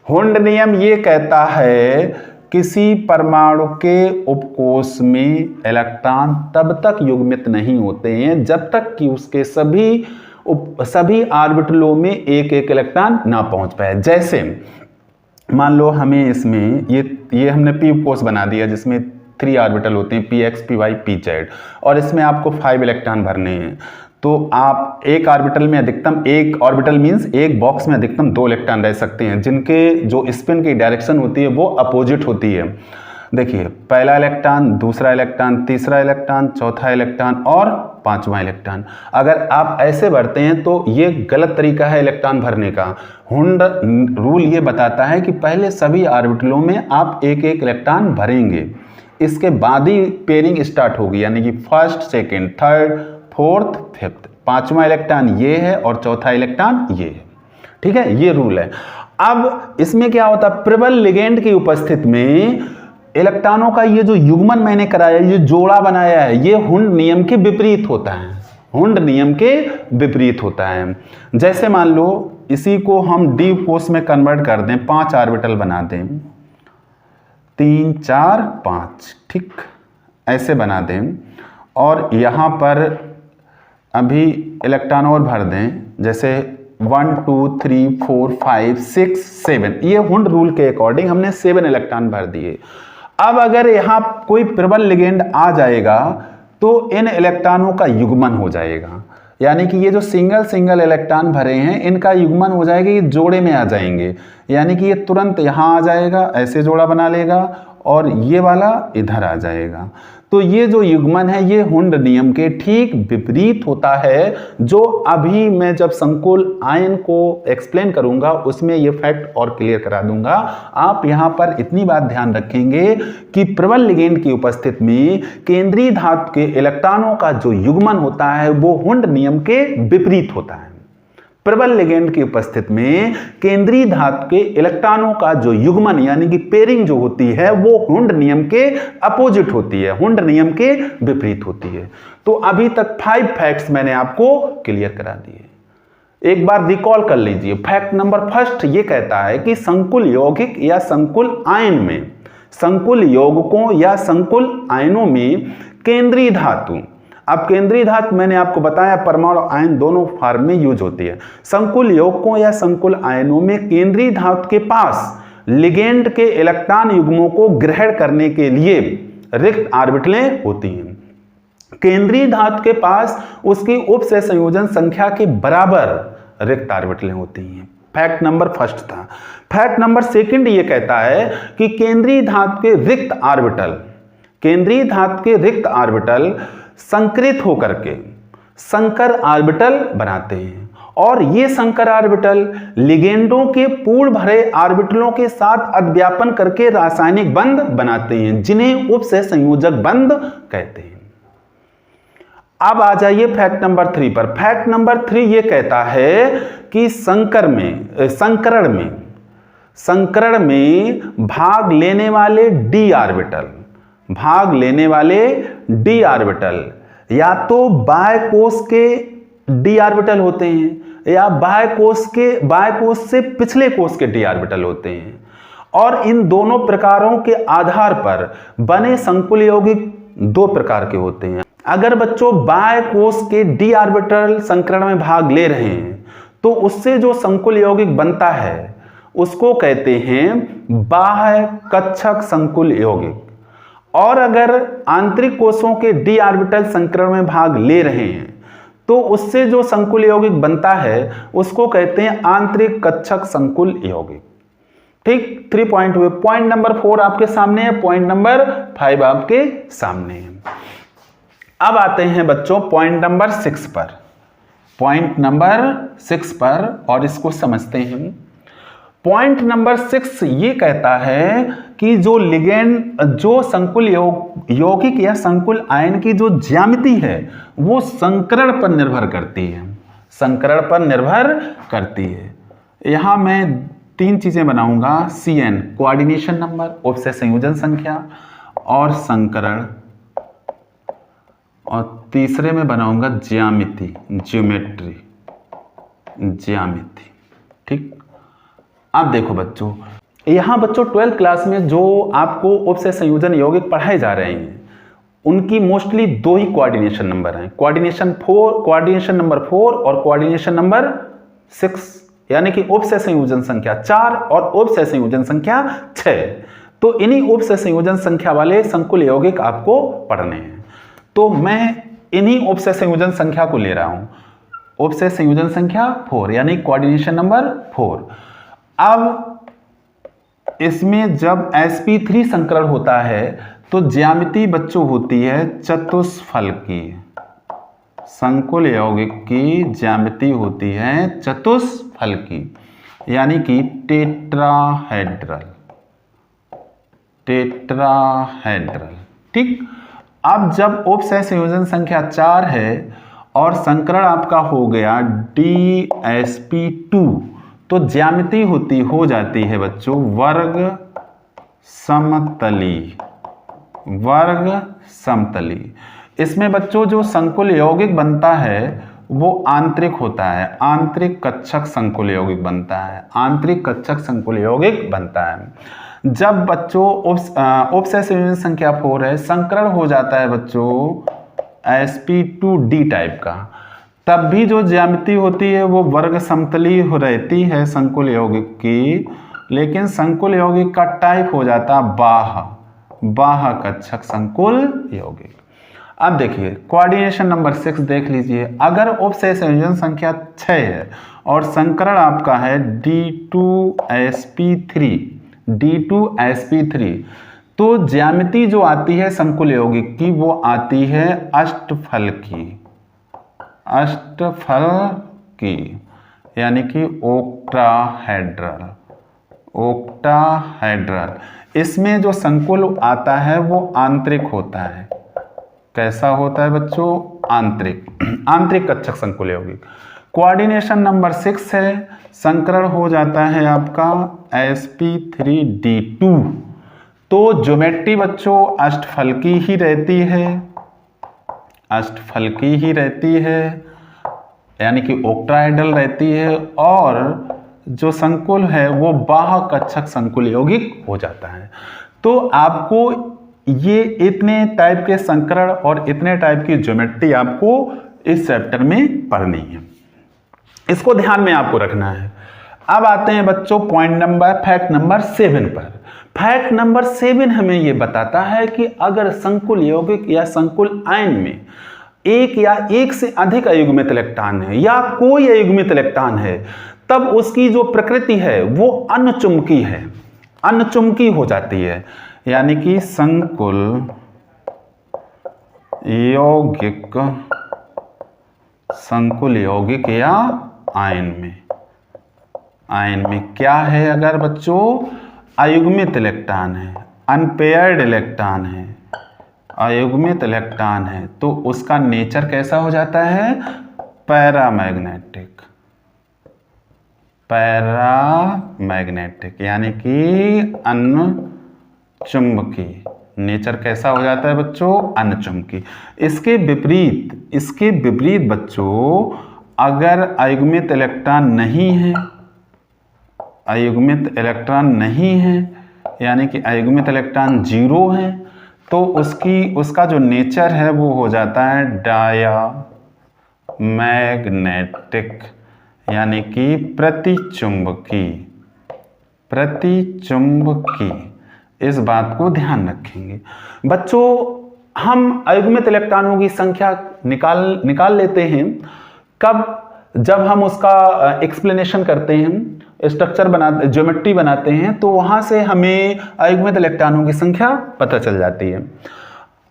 हुंड नियम ये कहता है किसी परमाणु के उपकोष में इलेक्ट्रॉन तब तक युग्मित नहीं होते हैं जब तक कि उसके सभी ऑर्बिटलों में एक एक इलेक्ट्रॉन ना पहुंच पाए। जैसे मान लो हमें इसमें ये हमने p उपकोष बना दिया जिसमें 3 ऑर्बिटल होते हैं, px, py, pz, और इसमें आपको 5 इलेक्ट्रॉन भरने हैं। तो आप एक ऑर्बिटल में अधिकतम, एक ऑर्बिटल मींस एक बॉक्स में अधिकतम 2 इलेक्ट्रॉन रह सकते हैं, जिनके जो स्पिन की डायरेक्शन होती है वो अपोजिट होती है। देखिए, पहला इलेक्ट्रॉन, दूसरा इलेक्ट्रॉन, तीसरा इलेक्ट्रॉन, चौथा इलेक्ट्रॉन और पांचवा इलेक्ट्रॉन। अगर आप ऐसे भरते हैं तो ये गलत तरीका है इलेक्ट्रॉन भरने का। हुंड रूल ये बताता है कि पहले सभी ऑर्बिटलों में आप एक एक इलेक्ट्रॉन भरेंगे, इसके बाद ही पेयरिंग स्टार्ट होगी, यानी कि first, second, third, fourth, fifth. पांचवा इलेक्ट्रॉन ये है और चौथा इलेक्ट्रॉन ये है। ठीक है, ये रूल है। अब इसमें क्या होता है, प्रबल लिगेंड की उपस्थिति में इलेक्ट्रॉनों का ये जो युग्मन मैंने कराया, ये जोड़ा बनाया है, ये हुंड नियम के विपरीत होता है। हुंड नियम के विपरीत होता है। जैसे मान लो इसी को हम डी कोष में कन्वर्ट कर दें, 5 ऑर्बिटल बना दें, 3, 4, 5, ठीक ऐसे बना दें, और यहाँ पर अभी इलेक्ट्रॉन और भर दें, जैसे 1, 2, 3, 4, 5, 6, 7। ये हुंड रूल के अकॉर्डिंग हमने 7 इलेक्ट्रॉन भर दिए। अब अगर यहाँ कोई प्रबल लिगेंड आ जाएगा तो इन इलेक्ट्रॉनों का युग्मन हो जाएगा, यानी कि ये जो सिंगल सिंगल इलेक्ट्रॉन भरे हैं इनका युग्मन हो जाएगा, ये जोड़े में आ जाएंगे, यानी कि ये तुरंत यहाँ आ जाएगा, ऐसे जोड़ा बना लेगा, और ये वाला इधर आ जाएगा। तो ये जो युग्मन है ये हुंड नियम के ठीक विपरीत होता है, जो अभी मैं जब संकुल आयन को एक्सप्लेन करूंगा उसमें ये फैक्ट और क्लियर करा दूंगा। आप यहाँ पर इतनी बात ध्यान रखेंगे कि प्रबल लिगेंड की उपस्थिति में केंद्रीय धातु के इलेक्ट्रॉनों का जो युग्मन होता है वो हुंड नियम के विपरीत होता है। प्रबल लिगेंड की उपस्थिति में केंद्रीय धातु के इलेक्ट्रॉनों का जो युग्मन यानी कि पेयरिंग जो होती है वो हुंड नियम के अपोजिट होती है, हुंड नियम के विपरीत होती है। तो अभी तक 5 फैक्ट्स मैंने आपको क्लियर करा दिए। एक बार रिकॉल कर लीजिए। फैक्ट नंबर फर्स्ट ये कहता है कि संकुल यौगिक या संकुल आयन में, संकुल यौगिकों या संकुल आयनों में केंद्रीय धातु, अब केंद्रीय धातु मैंने आपको बताया परमाणु आयन दोनों फॉर्म में यूज होती है। संकुल यौगिकों या संकुल आयनों में केंद्रीय धातु के पास लिगेंड के इलेक्ट्रॉन युग्मों को ग्रहण करने के लिए रिक्त ऑर्बिटलें होती हैं। केंद्रीय धातु के पास उसकी उपसह संयोजन संख्या के बराबर रिक्त ऑर्बिटलें होती हैं। फैक्ट नंबर फर्स्ट था। फैक्ट नंबर सेकंड ये कहता है कि केंद्रीय धातु के रिक्त ऑर्बिटल, केंद्रीय धातु के रिक्त ऑर्बिटल संकृत होकर के संकर ऑर्बिटल बनाते हैं, और ये संकर ऑर्बिटल लिगेंडों के पूर्ण भरे ऑर्बिटलों के साथ अध्यापन करके रासायनिक बंध बनाते हैं, जिन्हें उपसह संयोजक बंध कहते हैं। अब आ जाइए फैक्ट नंबर 3 पर। फैक्ट नंबर 3 ये कहता है कि संकरण में भाग लेने वाले डी ऑर्बिटल, भाग लेने वाले डी ऑर्बिटल या तो बाह्य कोश के डी ऑर्बिटल होते हैं या बाह्य कोश से पिछले कोश के डी ऑर्बिटल होते हैं, और इन दोनों प्रकारों के आधार पर बने संकुल यौगिक 2 प्रकार के होते हैं। अगर बच्चों बाह्य कोश के डी ऑर्बिटल संकरण में भाग ले रहे हैं तो उससे जो संकुल यौगिक बनता है उसको कहते हैं बाह्य कक्षक संकुल यौगिक, और अगर आंतरिक कोशों के डी ऑर्बिटल संकरण में भाग ले रहे हैं तो उससे जो संकुल यौगिक बनता है उसको कहते हैं आंतरिक कक्षक संकुल यौगिक। ठीक, 3 पॉइंट हुए। पॉइंट नंबर 4 आपके सामने है, पॉइंट नंबर 5 आपके सामने है। अब आते हैं बच्चों पॉइंट नंबर 6 पर, पॉइंट नंबर 6 पर, और इसको समझते हैं। पॉइंट नंबर 6 ये कहता है कि जो लिगेंड, जो संकुल यौगिक या संकुल आयन की जो ज्यामिति है वो संकरण पर निर्भर करती है, संकरण पर निर्भर करती है। यहां मैं 3 चीजें बनाऊंगा, CN कोऑर्डिनेशन नंबर, उपसह संयोजन संख्या और संकरण, और तीसरे में बनाऊंगा ज्यामिति, ज्योमेट्री, ज्यामिति। ठीक, अब देखो बच्चों, यहाँ बच्चों 12th क्लास में जो आपको उपसह संयोजन यौगिक पढ़ाए जा रहे हैं उनकी मोस्टली 2 ही कोऑर्डिनेशन नंबर हैं, कोऑर्डिनेशन नंबर 4 और कोऑर्डिनेशन नंबर 6, यानी कि उपसह संयोजन संख्या 4 और उपसह संयोजन संख्या 6। तो इन्हीं उपसह संयोजन संख्या वाले संकुल यौगिक आपको पढ़ने हैं। तो मैं इन्हीं उपसय संयोजन संख्या को ले रहा हूं, उपसय संयोजन संख्या 4 यानी कोऑर्डिनेशन नंबर 4। अब इसमें जब sp3 संकरण होता है तो ज्यामिति बच्चों होती है चतुष्फल की, संकुल यौगिक की ज्यामिति होती है चतुष्फल की, यानी कि टेट्राहेड्रल, टेट्राहेड्रल। ठीक, अब जब उपसय संयोजन संख्या 4 है और संकरण आपका हो गया DsP2 तो ज्यामिति हो जाती है बच्चों वर्ग समतली, वर्ग समतली। इसमें बच्चों जो संकुल यौगिक बनता है वो आंतरिक होता है, आंतरिक कक्षक संकुल यौगिक बनता है, आंतरिक कक्षक संकुल यौगिक बनता है। जब बच्चों उपसय संयोजन संख्या 4 है, संकरण हो जाता है बच्चों sp2d टाइप का, तब भी जो ज्यामिति होती है वो वर्ग समतली रहती है संकुल यौगिक की, लेकिन संकुल यौगिक का टाइप हो जाता बाह्य, बाह्य कक्षक संकुल यौगिक। अब देखिए कोऑर्डिनेशन नंबर 6 देख लीजिए, अगर उपसय संयोजन संख्या 6 है और संकरण आपका है D2sp3 तो ज्यामिति जो आती है संकुल यौगिक की वो आती है अष्टफल की, अष्टफल की, यानी कि ओक्टाहेड्रल, ओक्टाहेड्रल। इसमें जो संकुल आता है वो आंतरिक होता है, कैसा होता है बच्चों? आंतरिक, आंतरिक कक्षक संकुल यौगिक। कोऑर्डिनेशन नंबर 6 है, संकरण हो जाता है आपका sp3d2 तो ज्योमेट्री बच्चों अष्टफल की ही रहती है, अष्टफल की ही रहती है, यानी कि ओक्टाहेड्रल रहती है, और जो संकुल है वो बाह्य कक्षक संकुल यौगिक हो जाता है। तो आपको ये इतने टाइप के संकरण और इतने टाइप की ज्योमेट्री आपको इस चैप्टर में पढ़नी है, इसको ध्यान में आपको रखना है। अब आते हैं बच्चों फैक्ट नंबर 7 पर। फैक्ट नंबर 7 हमें ये बताता है कि अगर संकुल यौगिक या संकुल आयन में एक या एक से अधिक अयुग्मित इलेक्ट्रॉन है या कोई अयुग्मित इलेक्ट्रॉन है तब उसकी जो प्रकृति है वो अनचुंबकी है, अनचुंबकी हो जाती है, यानी कि संकुल यौगिक, संकुल यौगिक या आयन में क्या है? अगर बच्चों अयुग्मित इलेक्ट्रॉन है, अनपेयर्ड इलेक्ट्रॉन है, अयुग्मित इलेक्ट्रॉन है तो उसका नेचर कैसा हो जाता है? पैरामैग्नेटिक, पैरामैग्नेटिक, यानी कि अनचुंबकी। नेचर कैसा हो जाता है बच्चों? अनचुंबकी। इसके विपरीत बच्चों अगर अयुग्मित इलेक्ट्रॉन नहीं है, अयुग्मित इलेक्ट्रॉन नहीं है, यानी कि अयुग्मित इलेक्ट्रॉन 0 है तो उसका जो नेचर है वो हो जाता है डायामैग्नेटिक, यानी कि प्रतिचुंबकी, प्रतिचुंबकी। इस बात को ध्यान रखेंगे बच्चों। हम अयुग्मित इलेक्ट्रॉनों की संख्या निकाल लेते हैं कब? जब हम उसका एक्सप्लेनेशन करते हैं, स्ट्रक्चर बनाते, ज्योमेट्री बनाते हैं, तो वहां से हमें अयुग्मित इलेक्ट्रॉनों की संख्या पता चल जाती है।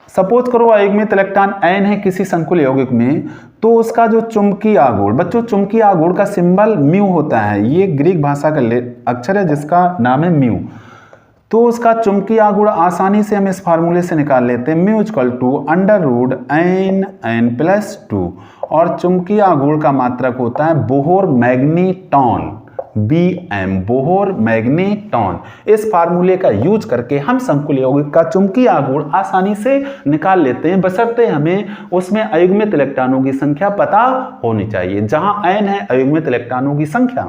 सपोज करो अयुग्मित इलेक्ट्रॉन n है किसी संकुल यौगिक में, तो उसका जो चुंबकीय आघूर्ण, बच्चों चुंबकीय आघूर्ण का सिंबल म्यू होता है, ये ग्रीक भाषा का अक्षर है जिसका नाम है म्यू। तो उसका चुंबकीय आघूर्ण आसानी से हम इस फार्मूले से निकाल लेते हैं, म्यू इक्वल टू √n+2, और चुंबकीय आघूर्ण का मात्रक होता है बोहर मैग्नीटॉन, Bm, बोहर मैग्नीटॉन। इस फार्मूले का यूज करके हम संकुल यौगिक का चुंबकीय आघूर्ण आसानी से निकाल लेते हैं, बशर्ते हमें उसमें अयुग्मित इलेक्ट्रॉनों की संख्या पता होनी चाहिए। जहां n है अयुग्मित इलेक्ट्रॉनों की संख्या।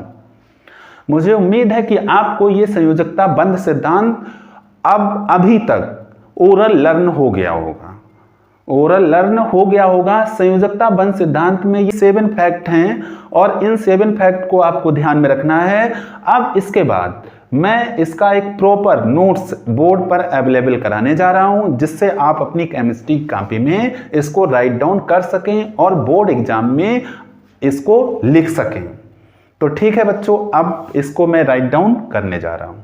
मुझे उम्मीद है कि आपको ये संयोजकता बंध सिद्धांत अभी तक ओरल लर्न हो गया होगा, ओरल लर्न हो गया होगा। संयोजकता बंध सिद्धांत में ये 7 फैक्ट हैं और इन 7 फैक्ट को आपको ध्यान में रखना है। अब इसके बाद मैं इसका एक प्रॉपर नोट्स बोर्ड पर अवेलेबल कराने जा रहा हूं, जिससे आप अपनी केमिस्ट्री कॉपी में इसको राइट डाउन कर सकें और बोर्ड एग्जाम में इसको लिख सकें। तो ठीक है बच्चों, अब इसको मैं राइट डाउन करने जा रहा हूं।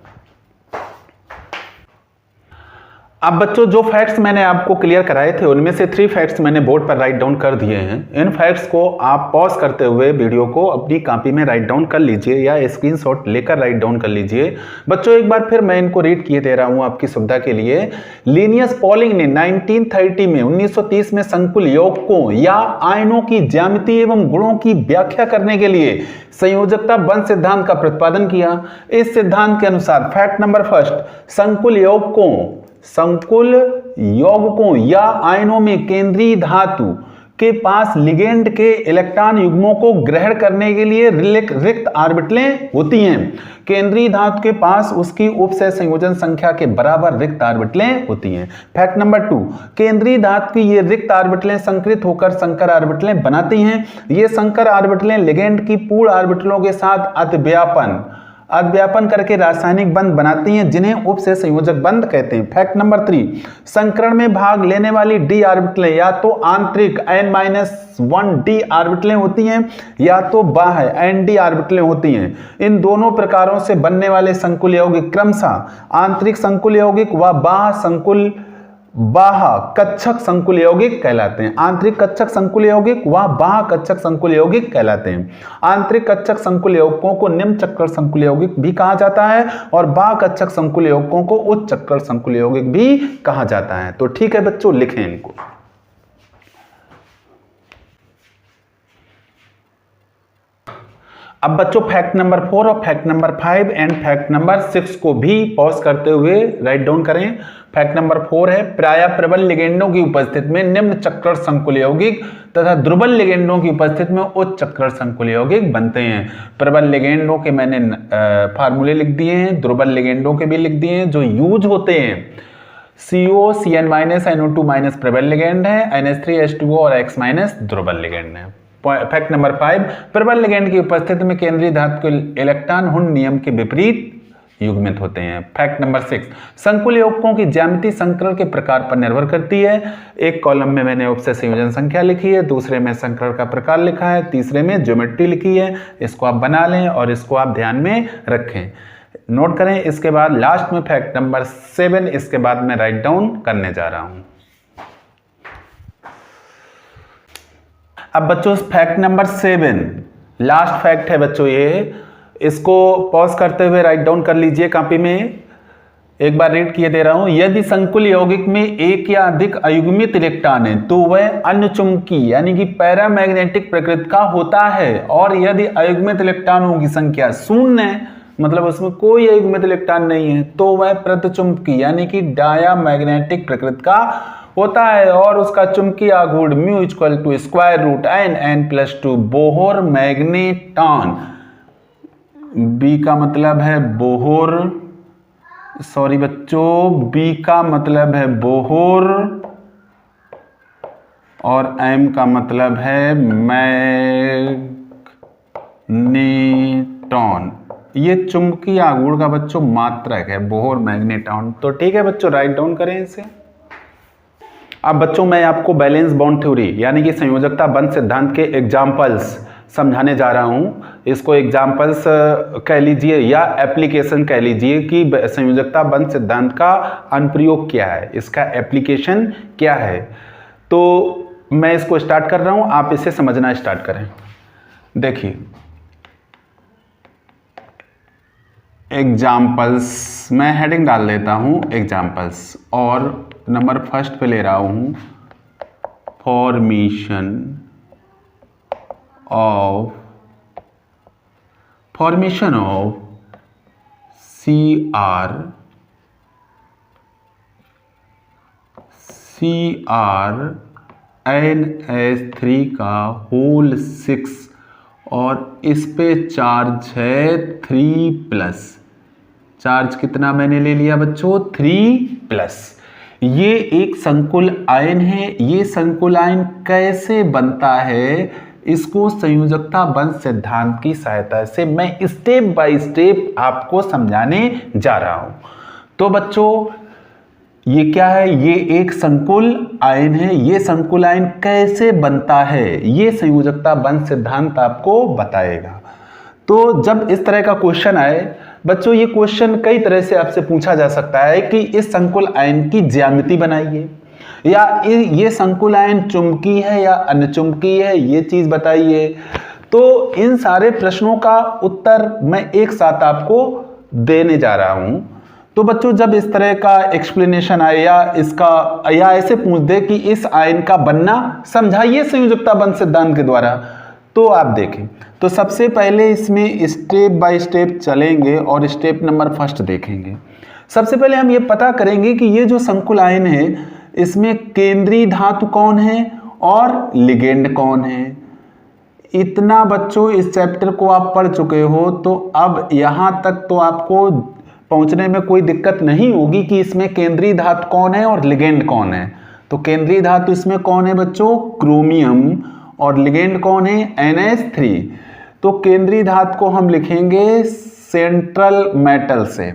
अब बच्चों जो फैक्ट्स मैंने आपको क्लियर कराए थे उनमें से 3 फैक्ट्स मैंने बोर्ड पर राइट डाउन कर दिए हैं। इन फैक्ट्स को आप पॉज करते हुए वीडियो को अपनी कॉपी में राइट डाउन कर लीजिए या स्क्रीनशॉट लेकर राइट डाउन कर लीजिए। बच्चों एक बार फिर मैं इनको रीड किए दे रहा हूं आपकी सुविधा के लिए। लिनियस पॉलिंग ने 1930 में संकुल यौगिकों या आयनों की ज्यामिति एवं गुणों की व्याख्या करने के लिए संयोजकता बंध सिद्धांत का प्रतिपादन किया। इस सिद्धांत के अनुसार फैक्ट नंबर फर्स्ट, संकुल यौगिकों या आयनों में केंद्रीय धातु के पास लिगेंड के इलेक्ट्रॉन युग्मों को ग्रहण करने के लिए रिक्त ऑर्बिटलें होती हैं। केंद्रीय धातु के पास उसकी उपसह संयोजन संख्या के बराबर रिक्त ऑर्बिटलें होती हैं। फैक्ट नंबर 2, केंद्रीय धातु की ये रिक्त ऑर्बिटलें संकृत होकर संकर ऑर्बिटलें बनाती हैं। ये संकर ऑर्बिटलें लिगेंड की पूर्ण ऑर्बिटलों के साथ अध्यव्यापन करके रासायनिक बंध बनाती हैं, जिन्हें उपसह संयोजक बंध कहते हैं। फैक्ट नंबर 3, संकरण में भाग लेने वाली डी ऑर्बिटलें या तो आंतरिक n-1 डी ऑर्बिटलें होती हैं या तो बाह्य n-d ऑर्बिटलें होती हैं। इन दोनों प्रकारों से बनने वाले संकुल यौगिक क्रमशः आंतरिक संकुल यौगिक व बाह्य कक्षक संकुल यौगिक कहलाते हैं। आंतरिक कक्षक संकुल यौगिक व बाह्य कक्षक संकुल यौगिक कहलाते हैं। आंतरिक कक्षक संकुल यौगिकों को निम्न चक्कर संकुल यौगिक भी कहा जाता है और बाह्य कक्षक संकुल यौगिकों को उच्च चक्कर संकुल यौगिक भी कहा जाता है। तो ठीक है बच्चों, लिखें इनको। अब बच्चों फैक्ट नंबर 4 और fact number 5 and fact number 6 को भी पॉज करते हुए राइट डाउन करें। फैक्ट नंबर 4 है, प्रायः प्रबल लिगेंडों की उपस्थिति में निम्न चक्कर संकुल यौगिक तथा दुर्बल लिगेंडों की उपस्थिति में उच्च चक्कर संकुल यौगिक बनते हैं। प्रबल लिगेंडों के मैंने फार्मूले लिख दिए हैं, दुर्बल लिगेंडों के भी लिख दिए हैं। जो यूज होते हैं CO, CN-NO2- प्रबल लिगेंड है, NH3H2O और X- दुर्बल लिगेंड है। फैक्ट नंबर 5, प्रबल लिगेंड की उपस्थिति में केंद्रीय धातु के इलेक्ट्रॉन हुंड नियम के विपरीत युग्मित होते हैं। फैक्ट नंबर 6, संकुल यौगिकों की ज्यामिति संकरण के प्रकार पर निर्भर करती है। एक कॉलम में मैंने उपसह संयोजन संख्या लिखी है, दूसरे में संकरण का प्रकार लिखा है, तीसरे में ज्योमेट्री लिखी है। इसको आप बना लें और इसको आप ध्यान में रखें, नोट करें। इसके बाद लास्ट में फैक्ट नंबर 7, इसके बाद मैं राइट डाउन करने जा रहा हूं। अब बच्चों फैक्ट नंबर 7 लास्ट फैक्ट है बच्चों, ये इसको पॉज करते हुए राइट डाउन कर लीजिए कॉपी में। एक बार रीड किए दे रहा हूं। यदि संकुल यौगिक में एक या अधिक अयुग्मित इलेक्ट्रॉन है तो वह अन्य चुंबकीय यानी कि पैरामैग्नेटिक प्रकृति का होता है, और यदि अयुग्मित इलेक्ट्रॉनों की संख्या 0 है, मतलब उसमें कोई अयुग्मित इलेक्ट्रॉन नहीं है, तो वह प्रतिचुंबकीय यानी कि डायामैग्नेटिक प्रकृति का होता है और उसका चुंबकीय आघूर्ण μ=√n+2 बोहर मैग्नेटॉन। बी का मतलब है बोहर, सॉरी बच्चों, बी का मतलब है बोहर और एम का मतलब है मैग्नेटॉन। ये चुंबकीय आघूर्ण का बच्चों मात्रक है, बोहर मैग्नेटॉन। तो ठीक है बच्चों, राइट डाउन करें इसे। अब बच्चों मैं आपको बैलेंस बॉन्ड थ्योरी यानी कि संयोजकता बंध सिद्धांत के एग्जाम्पल्स समझाने जा रहा हूं। इसको एग्जाम्पल्स कह लीजिए या एप्लीकेशन कह लीजिए कि संयोजकता बंध सिद्धांत का अनुप्रयोग क्या है, इसका एप्लीकेशन क्या है। तो मैं इसको स्टार्ट कर रहा हूं, आप इसे समझना स्टार्ट करें। देखिए एग्जाम्पल्स, मैं हेडिंग डाल देता हूं एग्जाम्पल्स और नंबर फर्स्ट पे ले रहा हूं फॉर्मेशन ऑफ CrNH3 का होल 6 और इस पे चार्ज है 3+। चार्ज कितना मैंने ले लिया बच्चों? 3+। ये एक संकुल आयन है। ये संकुल आयन कैसे बनता है इसको संयोजकता बंध सिद्धांत की सहायता से मैं स्टेप बाय स्टेप आपको समझाने जा रहा हूं। तो बच्चों ये क्या है, ये एक संकुल आयन है। ये संकुल आयन कैसे बनता है ये संयोजकता बंध सिद्धांत आपको बताएगा। तो जब इस तरह का क्वेश्चन आए बच्चों, ये क्वेश्चन कई तरह से आपसे पूछा जा सकता है कि इस संकुल आयन की ज्यामिति बनाइए, या ये संकुल आयन चुंबकीय है या अनचुंबकीय है, ये चीज बताइए। तो इन सारे प्रश्नों का उत्तर मैं एक साथ आपको देने जा रहा हूं। तो बच्चों जब इस तरह का एक्सप्लेनेशन आए या ऐसे पूछ दे कि इस आयन का बनना समझाइए संयोजकता बंध सिद्धांत के द्वारा, तो आप देखें। तो सबसे पहले इसमें स्टेप बाय स्टेप चलेंगे और स्टेप नंबर फर्स्ट देखेंगे। सबसे पहले हम ये पता करेंगे कि ये जो संकुल आयन है इसमें केंद्रीय धातु कौन है और लिगेंड कौन है। इतना बच्चों इस चैप्टर को आप पढ़ चुके हो, तो अब यहां तक तो आपको पहुंचने में कोई दिक्कत नहीं होगी कि इसमें केंद्रीय धातु कौन है और लिगेंड कौन है। तो केंद्रीय धातु इसमें कौन है बच्चों, क्रोमियम, और लिगेंड कौन है, NH3। तो केंद्रीय धातु को हम लिखेंगे सेंट्रल मेटल से,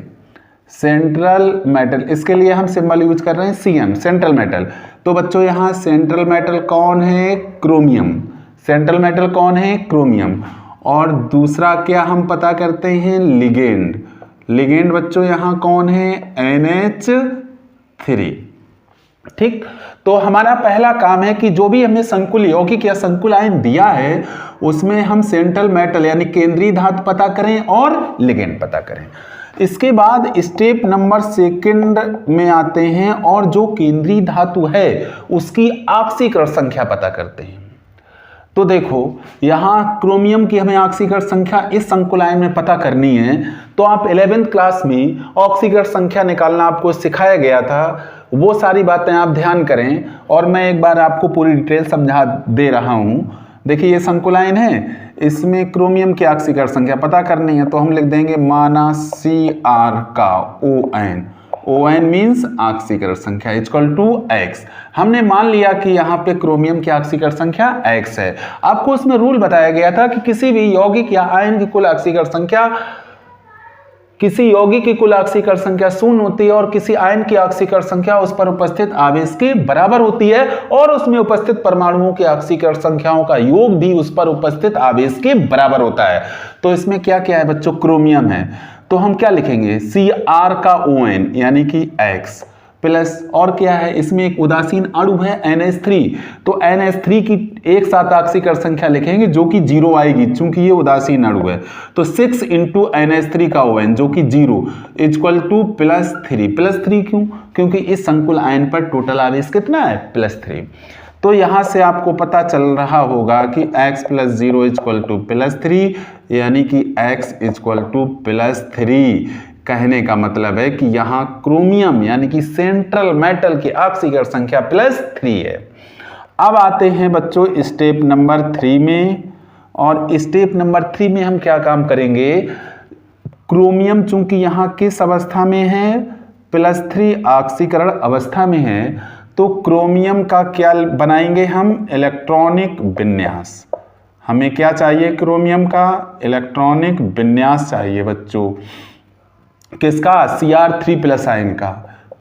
सेंट्रल मेटल, इसके लिए हम सिंबल यूज कर रहे हैं Cm, सेंट्रल मेटल। तो बच्चों यहाँ सेंट्रल मेटल कौन है, क्रोमियम। सेंट्रल मेटल कौन है, क्रोमियम। और दूसरा क्या हम पता करते हैं, लिगेंड। लिगेंड बच्चों यहाँ कौन है, NH3। ठीक, तो हमारा पहला काम है कि जो भी हमें संकुल यौगिक या संकुल आयन दिया है उसमें हम सेंट्रल मेटल यानी केंद्रीय धातु पता करें और लिगेंड पता करें। इसके बाद स्टेप नंबर सेकंड में आते हैं और जो केंद्रीय धातु है उसकी ऑक्सीकरण संख्या पता करते हैं। तो देखो यहाँ क्रोमियम की हमें ऑक्सीकरण संख्या इस संकुल आयन में पता करनी है। तो आप 11th क्लास में ऑक्सीकरण संख्या निकालना आपको सिखाया गया था, वो सारी बातें आप ध्यान करें और मैं एक बार आपको पूरी डिटेल समझा दे रहा हूँ। देखिए ये संकुल आयन है, इसमें क्रोमियम की ऑक्सीकरण संख्या पता करनी है, तो हम लिख देंगे माना Cr का ON, ON मीन्स ऑक्सीकरण संख्या इक्वल टू X। हमने मान लिया कि यहाँ पे क्रोमियम की ऑक्सीकरण संख्या X है। आपको उसमें रूल बताया गया था कि किसी भी यौगिक या आयन की कुल ऑक्सीकरण संख्या, किसी यौगिक की कुल ऑक्सीकरण संख्या 0 होती है और किसी आयन की ऑक्सीकरण संख्या उस पर उपस्थित आवेश के बराबर होती है, और उसमें उपस्थित परमाणुओं की ऑक्सीकरण संख्याओं का योग भी उस पर उपस्थित आवेश के बराबर होता है। तो इसमें क्या क्या है बच्चों, क्रोमियम है, तो हम क्या लिखेंगे, Cr का ON यानी कि X प्लस, और क्या है इसमें एक उदासीन अणु है NH3, तो NH3 की एक साथ ऑक्सीकरण संख्या लिखेंगे जो कि 0 आएगी चूंकि ये उदासीन अणु है। तो 6 इंटू NH3 का ON जो कि 0 इक्वल टू +3। +3 क्यों, क्योंकि इस संकुल आयन पर टोटल आवेश कितना है, +3। तो यहां से आपको पता चल रहा होगा कि x + 0 इक्वल टू +3, यानी कि x इक्वल टू +3। कहने का मतलब है कि यहाँ क्रोमियम यानी कि सेंट्रल मेटल की ऑक्सीकरण संख्या +3 है। अब आते हैं बच्चों स्टेप नंबर 3 में, और स्टेप नंबर 3 में हम क्या काम करेंगे, क्रोमियम चूंकि यहाँ किस अवस्था में है, +3 ऑक्सीकरण अवस्था में है, तो क्रोमियम का क्या बनाएंगे हम, इलेक्ट्रॉनिक विन्यास। हमें क्या चाहिए, क्रोमियम का इलेक्ट्रॉनिक विन्यास चाहिए बच्चों, किसका, Cr3+ आयन का,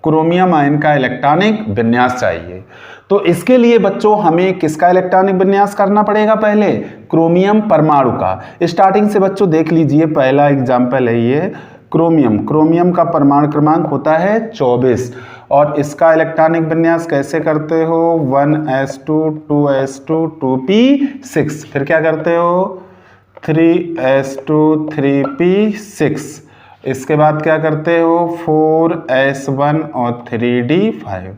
क्रोमियम आयन का इलेक्ट्रॉनिक विन्यास चाहिए। तो इसके लिए बच्चों हमें किसका इलेक्ट्रॉनिक विन्यास करना पड़ेगा, पहले क्रोमियम परमाणु का। स्टार्टिंग से बच्चों देख लीजिए, पहला एग्जाम्पल है ये क्रोमियम। क्रोमियम का परमाणु क्रमांक होता है 24, और इसका इलेक्ट्रॉनिक विन्यास कैसे करते हो, 1s2 2s2 2p6, फिर क्या करते हो 3s2 3p6, इसके बाद क्या करते हो 4s1 और 3d5।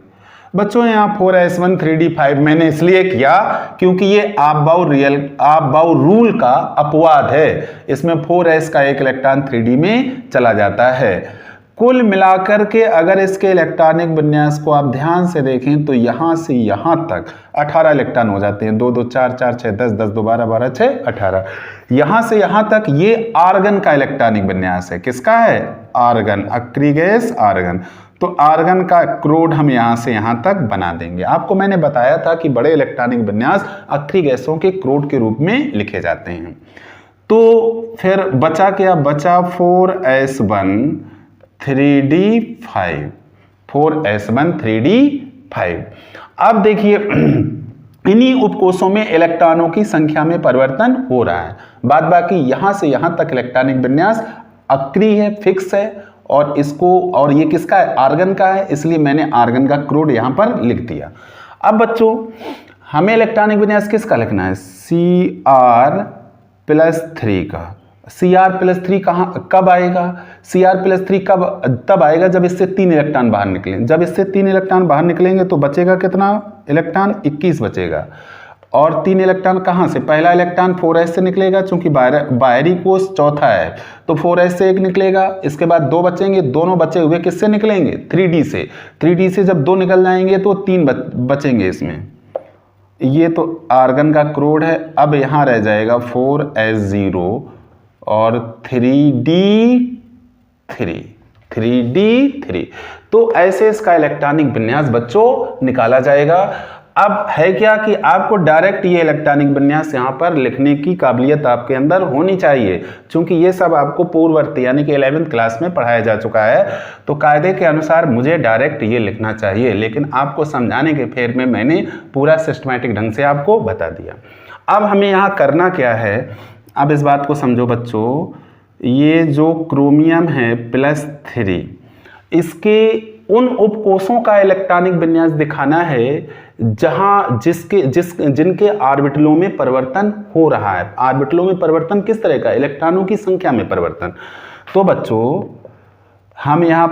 बच्चों यहाँ 4s1 3d5 मैंने इसलिए किया क्योंकि ये आप-बाउ रूल का अपवाद है, इसमें 4s का एक इलेक्ट्रॉन 3d में चला जाता है। कुल मिलाकर के अगर इसके इलेक्ट्रॉनिक विन्यास को आप ध्यान से देखें तो यहाँ से यहाँ तक 18 इलेक्ट्रॉन हो जाते हैं, 2 2 4 4 6 10 10 2 12 12 6 18। यहाँ से यहाँ तक ये आर्गन का इलेक्ट्रॉनिक विन्यास है, किसका है, आर्गन, अक्रिय गैस आर्गन। तो आर्गन का क्रोड हम यहाँ से यहाँ तक बना देंगे। आपको मैंने बताया था कि बड़े इलेक्ट्रॉनिक विन्यास अक्रिय गैसों के क्रोड के रूप में लिखे जाते हैं। तो फिर बचा क्या, बचा 4s1 3d5, 4s1 3d5। अब देखिए इन्हीं उपकोषों में इलेक्ट्रॉनों की संख्या में परिवर्तन हो रहा है। बाद बाकी यहां से यहां तक इलेक्ट्रॉनिक विन्यास अक्रिय है, फिक्स है, और इसको, और ये किसका है, आर्गन का है, इसलिए मैंने आर्गन का क्रोड यहां पर लिख दिया। अब बच्चों हमें इलेक्ट्रॉनिक विन्यास किसका लिखना है, Cr+3 का। Cr+3 कब आएगा, Cr+3 तब आएगा जब इससे 3 इलेक्ट्रॉन बाहर निकलें। जब इससे 3 इलेक्ट्रॉन बाहर निकलेंगे तो बचेगा कितना इलेक्ट्रॉन, 21 बचेगा। और 3 इलेक्ट्रॉन कहाँ से, पहला इलेक्ट्रॉन 4s से निकलेगा, चूंकि बाहरी कोष चौथा है तो 4s से 1 निकलेगा। इसके बाद 2 बचेंगे, दोनों बचे हुए किससे निकलेंगे, 3d से। 3d से जब 2 निकल जाएंगे तो 3 बचेंगे इसमें। ये तो आर्गन का क्रोड है। अब यहाँ रह जाएगा 4s0 और 3d3। तो ऐसे इसका इलेक्ट्रॉनिक विन्यास बच्चों निकाला जाएगा। अब है क्या कि आपको डायरेक्ट ये इलेक्ट्रॉनिक विन्यास यहाँ पर लिखने की काबिलियत आपके अंदर होनी चाहिए, क्योंकि ये सब आपको पूर्ववर्ती यानी कि 11th क्लास में पढ़ाया जा चुका है। तो कायदे के अनुसार मुझे डायरेक्ट ये लिखना चाहिए, लेकिन आपको समझाने के फेर में मैंने पूरा सिस्टमैटिक ढंग से आपको बता दिया। अब हमें यहाँ करना क्या है, अब इस बात को समझो बच्चों, ये जो क्रोमियम है +3, इसके उन उपकोषों का इलेक्ट्रॉनिक विन्यास दिखाना है जहां जिनके ऑर्बिटलों में परिवर्तन हो रहा है। ऑर्बिटलों में परिवर्तन किस तरह का, इलेक्ट्रॉनों की संख्या में परिवर्तन। तो बच्चों हम यहाँ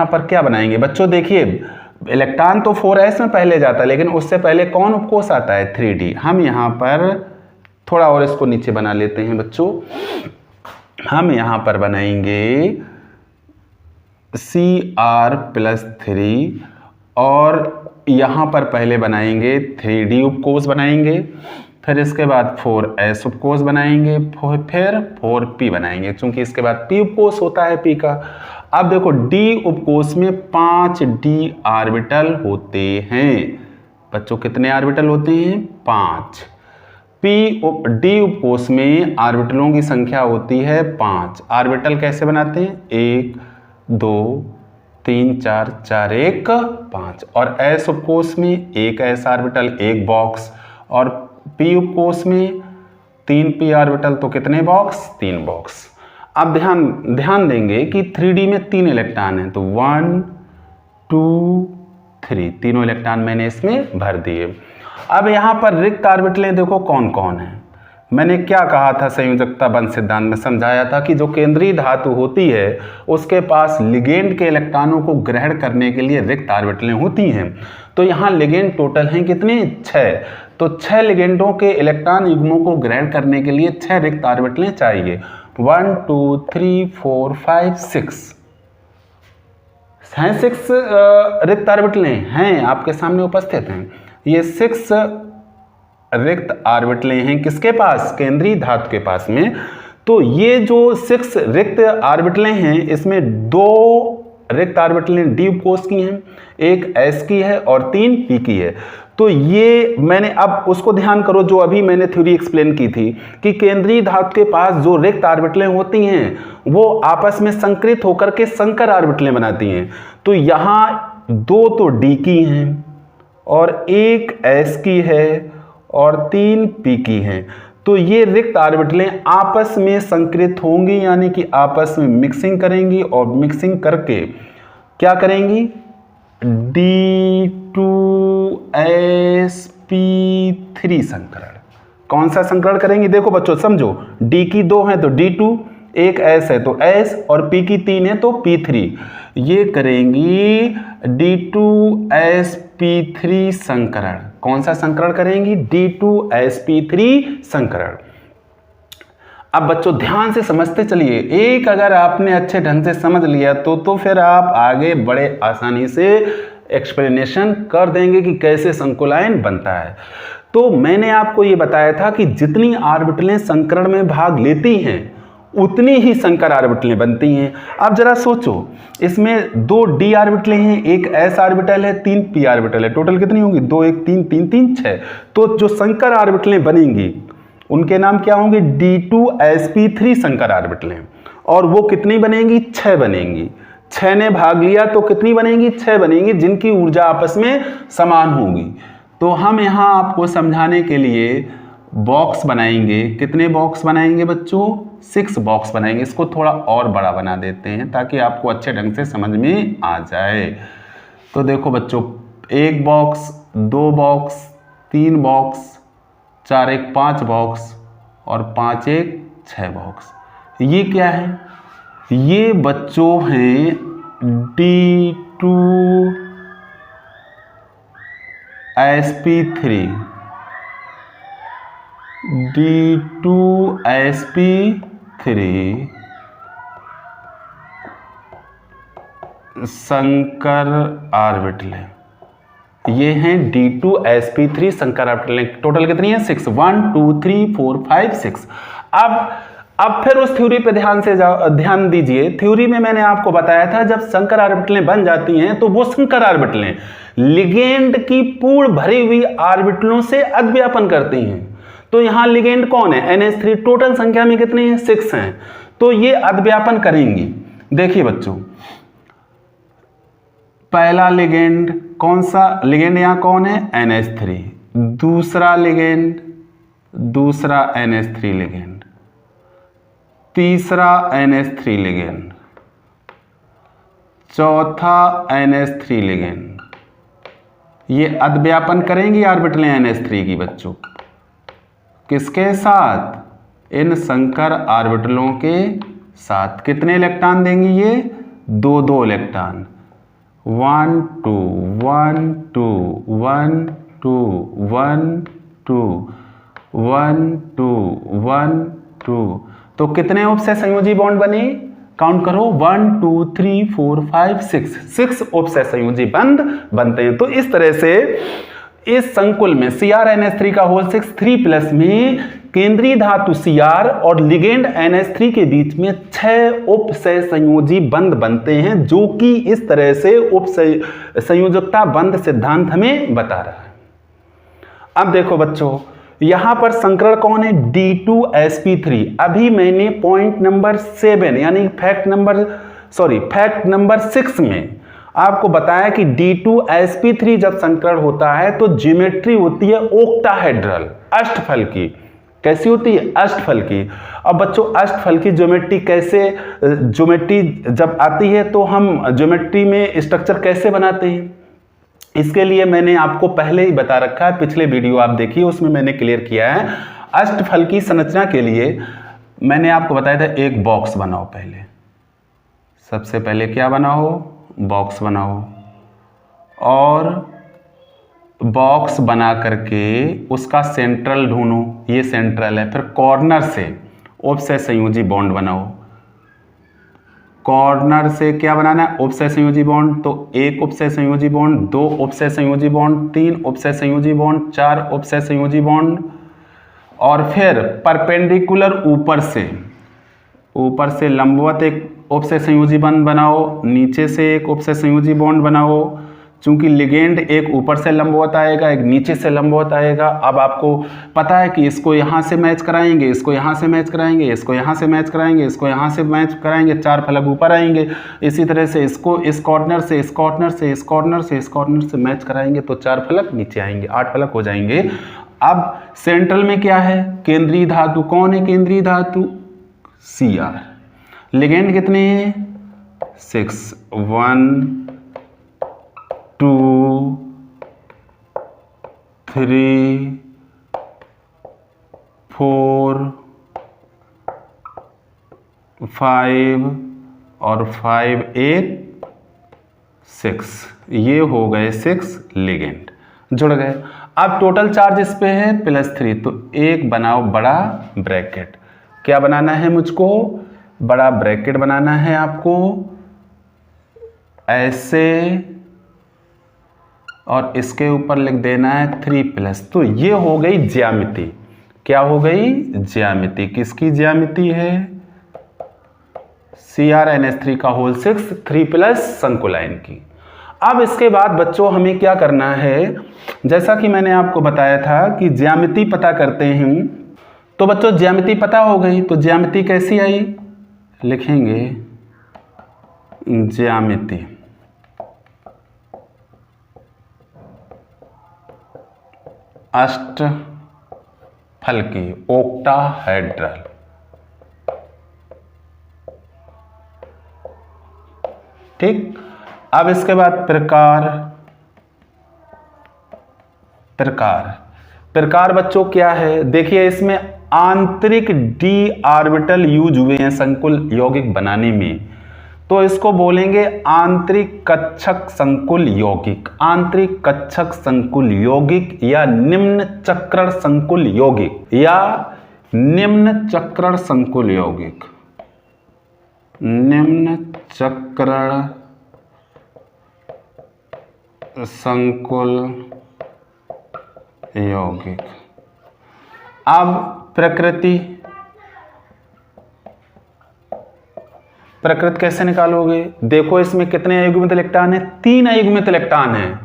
पर क्या बनाएंगे, बच्चों देखिए इलेक्ट्रॉन तो 4s में पहले जाता है, लेकिन उससे पहले कौन उपकोष आता है, 3d। हम यहाँ पर थोड़ा और इसको नीचे बना लेते हैं बच्चों। हम यहाँ पर बनाएंगे Cr+3 और यहाँ पर पहले बनाएंगे 3d उपकोष बनाएंगे, फिर इसके बाद 4s उपकोष बनाएंगे, फिर 4p बनाएंगे, क्योंकि इसके बाद p उपकोष होता है p का। अब देखो d उपकोष में 5d ऑर्बिटल होते हैं बच्चों, कितने ऑर्बिटल होते हैं, 5। d उपकोष में ऑर्बिटलों की संख्या होती है 5। ऑर्बिटल कैसे बनाते हैं, 1 2 3 4 4 1 5। और s उपकोष में 1 s ऑर्बिटल 1 बॉक्स, और p उपकोष में 3p ऑर्बिटल, तो कितने बॉक्स, 3 बॉक्स। अब ध्यान देंगे कि 3d में 3 इलेक्ट्रॉन हैं, तो 1 2 3 तीनों इलेक्ट्रॉन मैंने इसमें भर दिए। अब यहाँ पर रिक्त ऑर्बिटलें देखो कौन कौन है। मैंने क्या कहा था, संयोजकता बंध सिद्धांत में समझाया था कि जो केंद्रीय धातु होती है उसके पास लिगेंड के इलेक्ट्रॉनों को ग्रहण करने के लिए रिक्त ऑर्बिटलें होती हैं। तो यहाँ लिगेंड टोटल हैं कितने, 6। तो 6 लिगेंडों के इलेक्ट्रॉन युग्मों को ग्रहण करने के लिए 6 रिक्त ऑर्बिटलें चाहिए। 1 2 3 4 5 6 हैं, 6 रिक्त ऑर्बिटलें हैं आपके सामने उपस्थित हैं। ये 6 रिक्त ऑर्बिटलें हैं किसके पास, केंद्रीय धातु के पास में। तो ये जो 6 रिक्त ऑर्बिटलें हैं, इसमें 2 रिक्त ऑर्बिटलें d उपकोष की हैं, एक s की है और 3 p की है। तो ये मैंने, अब उसको ध्यान करो जो अभी मैंने थ्योरी एक्सप्लेन की थी कि केंद्रीय धातु के पास जो रिक्त ऑर्बिटलें होती हैं वो आपस में संकृत होकर के संकर ऑर्बिटलें बनाती हैं। तो यहाँ 2 तो d की हैं और 1 s की है और 3 p की हैं। तो ये रिक्त ऑर्बिटलें आपस में संकृत होंगी, यानी कि आपस में मिक्सिंग करेंगी, और मिक्सिंग करके क्या करेंगी, D2sp3 संकरण। कौन सा संकरण करेंगी, देखो बच्चों समझो, D की 2 है तो D2, 1 s है तो s, और p की 3 है तो p3। ये करेंगी D2sp3 संकरण। कौन सा संकरण करेंगी, D2sp3 संकरण। अब बच्चों ध्यान से समझते चलिए, एक अगर आपने अच्छे ढंग से समझ लिया तो फिर आप आगे बड़े आसानी से एक्सप्लेनेशन कर देंगे कि कैसे संकुलायन बनता है। तो मैंने आपको ये बताया था कि जितनी ऑर्बिटलें संकरण में भाग लेती हैं उतनी ही संकर ऑर्बिटलें बनती हैं। अब जरा सोचो, इसमें 2 d ऑर्बिटलें हैं, एक s ऑर्बिटल है, 3 p ऑर्बिटल है, टोटल कितनी होंगी? 2 1 3 3 3 6। तो जो संकर ऑर्बिटलें बनेंगी उनके नाम क्या होंगे? d2sp3 संकर ऑर्बिटलें। और वो कितनी बनेंगी? 6 बनेंगी। 6 ने भाग लिया तो कितनी बनेंगी? 6 बनेंगी, जिनकी ऊर्जा आपस में समान होगी। तो हम यहाँ आपको समझाने के लिए बॉक्स बनाएंगे। कितने बॉक्स बनाएंगे बच्चों? 6 बॉक्स बनाएंगे। इसको थोड़ा और बड़ा बना देते हैं ताकि आपको अच्छे ढंग से समझ में आ जाए। तो देखो बच्चों, 1 बॉक्स, 2 बॉक्स, 3 बॉक्स, 4 1 5 बॉक्स और 5 1 6 बॉक्स। ये क्या है? ये बच्चों हैं d2sp3 संकर ऑर्बिटलें। ये हैं d2sp3 संकर ऑर्बिटलें। टोटल कितनी है? 6। 1 2 3 4 5 6। अब फिर उस थ्योरी पे ध्यान दीजिए। थ्योरी में मैंने आपको बताया था जब संकर ऑर्बिटलें बन जाती हैं तो वो संकर ऑर्बिटलें लिगेंड की पूर्ण भरी हुई ऑर्बिटलों से अद्व्यापन करती हैं। तो यहां लिगेंड कौन है? NH3। टोटल संख्या में कितने हैं? 6 हैं। तो ये अद्व्यापन करेंगी। देखिए बच्चों, पहला लिगेंड कौन सा? लिगेंड यहां कौन है? NH3। दूसरा लिगेंड, दूसरा NH3 लिगेंड, तीसरा NH3 लिगेंड, चौथा NH3 लिगेंड। ये अद्व्यापन करेंगी ऑर्बिटलें NH3 की बच्चों। किसके साथ? इन संकर ऑर्बिटलों के साथ। कितने इलेक्ट्रॉन देंगी ये? 2 2 इलेक्ट्रॉन। 1 2 1 2 1 2 1 2 1 2 1 2। तो कितने उपसे संयोजी बॉन्ड बने? काउंट करो। 1 2 3 4 5 6। 6 उपसे संयोजी बंध बनते हैं। तो इस तरह से इस संकुल में CrNH3 का होल 6 3+ में केंद्रीय धातु Cr और लिगेंड NH3 के बीच में 6 उपसय संयोजी बंध बनते हैं, जो कि इस तरह से संयोजकता बंध सिद्धांत हमें बता रहा है। अब देखो बच्चों, यहां पर संकरण कौन है? d2sp3। अभी मैंने पॉइंट नंबर 7 यानी फैक्ट नंबर 6 में आपको बताया कि d2sp3 जब संकरण होता है तो ज्योमेट्री होती है ओक्टाहेड्रल, अष्टफल की। कैसी होती है? अष्टफल की। अब बच्चों, अष्टफल की ज्योमेट्री ज्योमेट्री जब आती है तो हम ज्योमेट्री में स्ट्रक्चर कैसे बनाते हैं? इसके लिए मैंने आपको पहले ही बता रखा है, पिछले वीडियो आप देखिए, उसमें मैंने क्लियर किया है। अष्टफल की संरचना के लिए मैंने आपको बताया था एक बॉक्स बनाओ। पहले सबसे पहले क्या बनाओ? बॉक्स बनाओ। और बॉक्स बना करके उसका सेंट्रल ढूंढो। ये सेंट्रल है। फिर कॉर्नर से उपसय संयोजी बॉन्ड बनाओ। कॉर्नर से क्या बनाना है? उपसय संयोजी बॉन्ड। तो 1 उपसय संयोजी बॉन्ड, 2 उपसय संयोजी बॉन्ड, 3 उपसय संयोजी बॉन्ड, 4 उपसय संयोजी बॉन्ड। और फिर परपेंडिकुलर ऊपर से लंबवत एक उपसय संयोजी बॉन्ड बनाओ, नीचे से एक उपसय संयोजी बॉन्ड बनाओ। चूंकि लिगेंड एक ऊपर से लंबवत आएगा, एक नीचे से लंबवत आएगा। अब आपको पता है कि इसको यहाँ से मैच कराएंगे, इसको यहाँ से मैच कराएंगे, इसको यहाँ से मैच कराएंगे, इसको यहाँ से मैच कराएंगे, 4 फलक ऊपर आएंगे। इसी तरह से इसको इस कॉर्नर से इस कॉर्नर से इस कॉर्नर से इस कॉर्नर से मैच कराएंगे तो 4 फलक नीचे आएंगे, 8 फलक हो जाएंगे। अब सेंट्रल में क्या है? केंद्रीय धातु। कौन है केंद्रीय धातु? Cr। लिगेंड कितने हैं? 6। 1 2 3 4 5 और 5 1 6। ये हो गए 6 लिगेंड जुड़ गए। अब टोटल चार्ज इस पे है +3। तो एक बनाओ बड़ा ब्रैकेट। क्या बनाना है मुझको? बड़ा ब्रैकेट बनाना है आपको ऐसे, और इसके ऊपर लिख देना है 3+। तो ये हो गई ज्यामिति। क्या हो गई? ज्यामिति। किसकी ज्यामिति है? CrNH3 का होल 6 3+ संकुलाइन की। अब इसके बाद बच्चों हमें क्या करना है, जैसा कि मैंने आपको बताया था कि ज्यामिति पता करते हैं। तो बच्चों ज्यामिति पता हो गई, तो ज्यामिति कैसी आई, लिखेंगे ज्यामिति अष्टफलकी ओक्टाहेड्रल। ठीक, अब इसके बाद प्रकार बच्चों क्या है, देखिए इसमें आंतरिक d ऑर्बिटल यूज हुए हैं संकुल यौगिक बनाने में, तो इसको बोलेंगे आंतरिक कक्षक संकुल यौगिक, आंतरिक कक्षक संकुल यौगिक या निम्न चक्रण संकुल यौगिक, या निम्न चक्रण संकुल यौगिक, निम्न चक्रण संकुल यौगिक। अब प्रकृति कैसे निकालोगे, देखो इसमें कितने अयुग्मित इलेक्ट्रॉन है, 3 अयुग्मित इलेक्ट्रॉन है,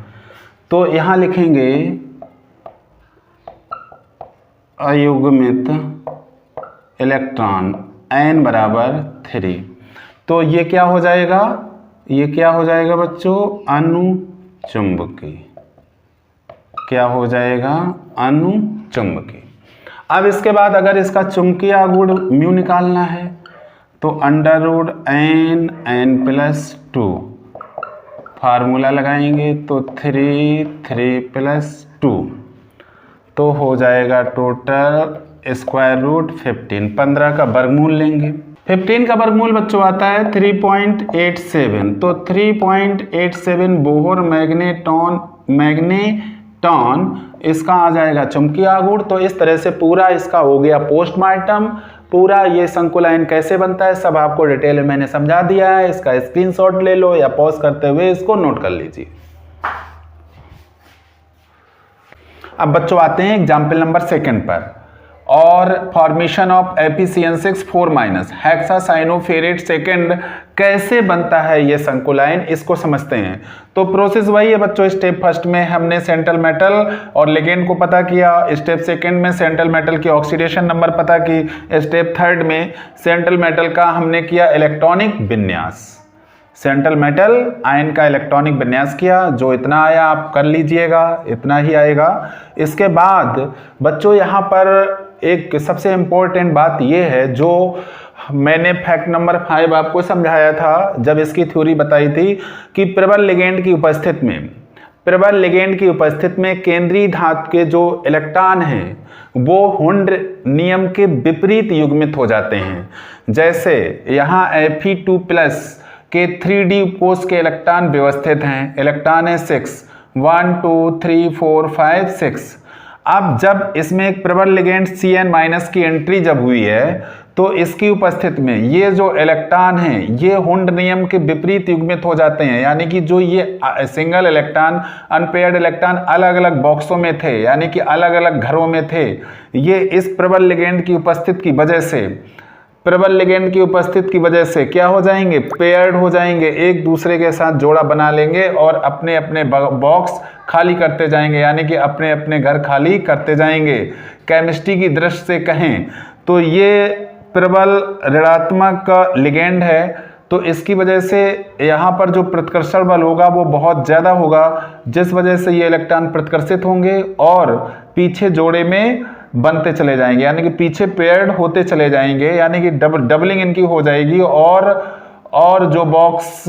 तो यहां लिखेंगे अयुग्मित इलेक्ट्रॉन n बराबर 3। तो ये क्या हो जाएगा, ये क्या हो जाएगा बच्चों, अनुचुंबकी, क्या हो जाएगा, अनुचुंबकी। अब इसके बाद अगर इसका चुंबकीय आघूर्ण म्यू निकालना है तो √n+2 फार्मूला लगाएंगे, तो 3+2 तो हो जाएगा टोटल √15, 15 का वर्गमूल लेंगे, 15 का वर्गमूल बच्चों आता है 3.87, तो 3.87 बोहर मैग्नेटॉन इसका आ जाएगा चुंबकीय आघूर्ण। तो इस तरह से पूरा इसका हो गया पोस्टमार्टम, पूरा ये संकुलाइन कैसे बनता है सब आपको डिटेल में मैंने समझा दिया है। इसका स्क्रीनशॉट ले लो या पॉज करते हुए इसको नोट कर लीजिए। अब बच्चों आते हैं एग्जाम्पल नंबर 2 पर, और formation of FeCN6 4- hexacyanoferrate second कैसे बनता है ये संकुलाइन, इसको समझते हैं। तो प्रोसेस वही है बच्चों, स्टेप फर्स्ट में हमने सेंट्रल मेटल और लिगेंड को पता किया, स्टेप सेकंड में सेंट्रल मेटल की ऑक्सीडेशन नंबर पता की, स्टेप थर्ड में सेंट्रल मेटल का हमने किया इलेक्ट्रॉनिक विन्यास, सेंट्रल मेटल आयन का इलेक्ट्रॉनिक विन्यास किया, जो इतना आया आप कर लीजिएगा, इतना ही आएगा। इसके बाद बच्चों यहाँ पर एक सबसे इम्पोर्टेंट बात यह है, जो मैंने फैक्ट नंबर 5 आपको समझाया था जब इसकी थ्योरी बताई थी, कि प्रबल लिगेंड की उपस्थिति में केंद्रीय धातु के जो इलेक्ट्रॉन हैं वो हुंड नियम के विपरीत युग्मित हो जाते हैं। जैसे यहाँ Fe2+ के 3D कोष के इलेक्ट्रॉन व्यवस्थित हैं, इलेक्ट्रॉन है 6, 1 2 3 4 5 6। अब जब इसमें एक प्रबल लिगेंड Cn- की एंट्री जब हुई है तो इसकी उपस्थिति में ये जो इलेक्ट्रॉन हैं ये हुंड नियम के विपरीत युग्मित हो जाते हैं, यानी कि जो ये सिंगल इलेक्ट्रॉन अनपेयर्ड इलेक्ट्रॉन अलग अलग बॉक्सों में थे, यानी कि अलग अलग घरों में थे, ये इस प्रबल लिगेंड की उपस्थिति की वजह से, प्रबल लिगेंड की उपस्थिति की वजह से क्या हो जाएंगे, पेयर्ड हो जाएंगे, एक दूसरे के साथ जोड़ा बना लेंगे और अपने अपने बॉक्स खाली करते जाएंगे, यानी कि अपने अपने घर खाली करते जाएंगे। केमिस्ट्री की दृष्टि से कहें तो ये प्रबल ऋणात्मक लिगेंड है, तो इसकी वजह से यहाँ पर जो प्रतिकर्षण बल होगा वो बहुत ज़्यादा होगा, जिस वजह से ये इलेक्ट्रॉन प्रतिकर्षित होंगे और पीछे जोड़े में बनते चले जाएंगे, यानी कि पीछे पेयर्ड होते चले जाएंगे, यानी कि डबलिंग इनकी हो जाएगी, और जो बॉक्स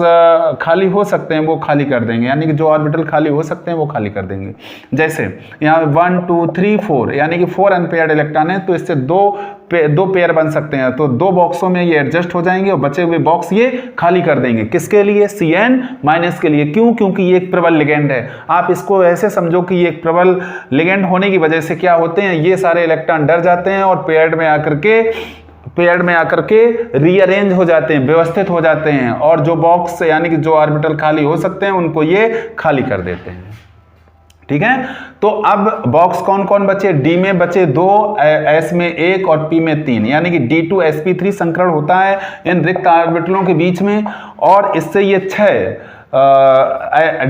खाली हो सकते हैं वो खाली कर देंगे, यानी कि जो ऑर्बिटल खाली हो सकते हैं वो खाली कर देंगे। जैसे यहाँ 1 2 3 4 यानी कि 4 अनपेयर्ड इलेक्ट्रॉन है, तो इससे दो पेयर बन सकते हैं, तो 2 बॉक्सों में ये एडजस्ट हो जाएंगे और बचे हुए बॉक्स ये खाली कर देंगे। किसके लिए, Cn- के लिए। क्यों? क्योंकि ये एक प्रबल लिगेंड है। आप इसको ऐसे समझो कि ये एक प्रबल लिगेंड होने की वजह से क्या होते हैं, ये सारे इलेक्ट्रॉन डर जाते हैं और पेयर्ड में आकर के रीअरेंज हो जाते हैं, व्यवस्थित हो जाते हैं, और जो बॉक्स यानी कि जो ऑर्बिटल खाली हो सकते हैं उनको ये खाली कर देते हैं। ठीक है। तो अब बॉक्स कौन कौन बचे, डी में बचे 2, एस में 1 और पी में 3, यानी कि D2sp3 संकरण होता है इन रिक्त ऑर्बिटलों के बीच में, और इससे ये 6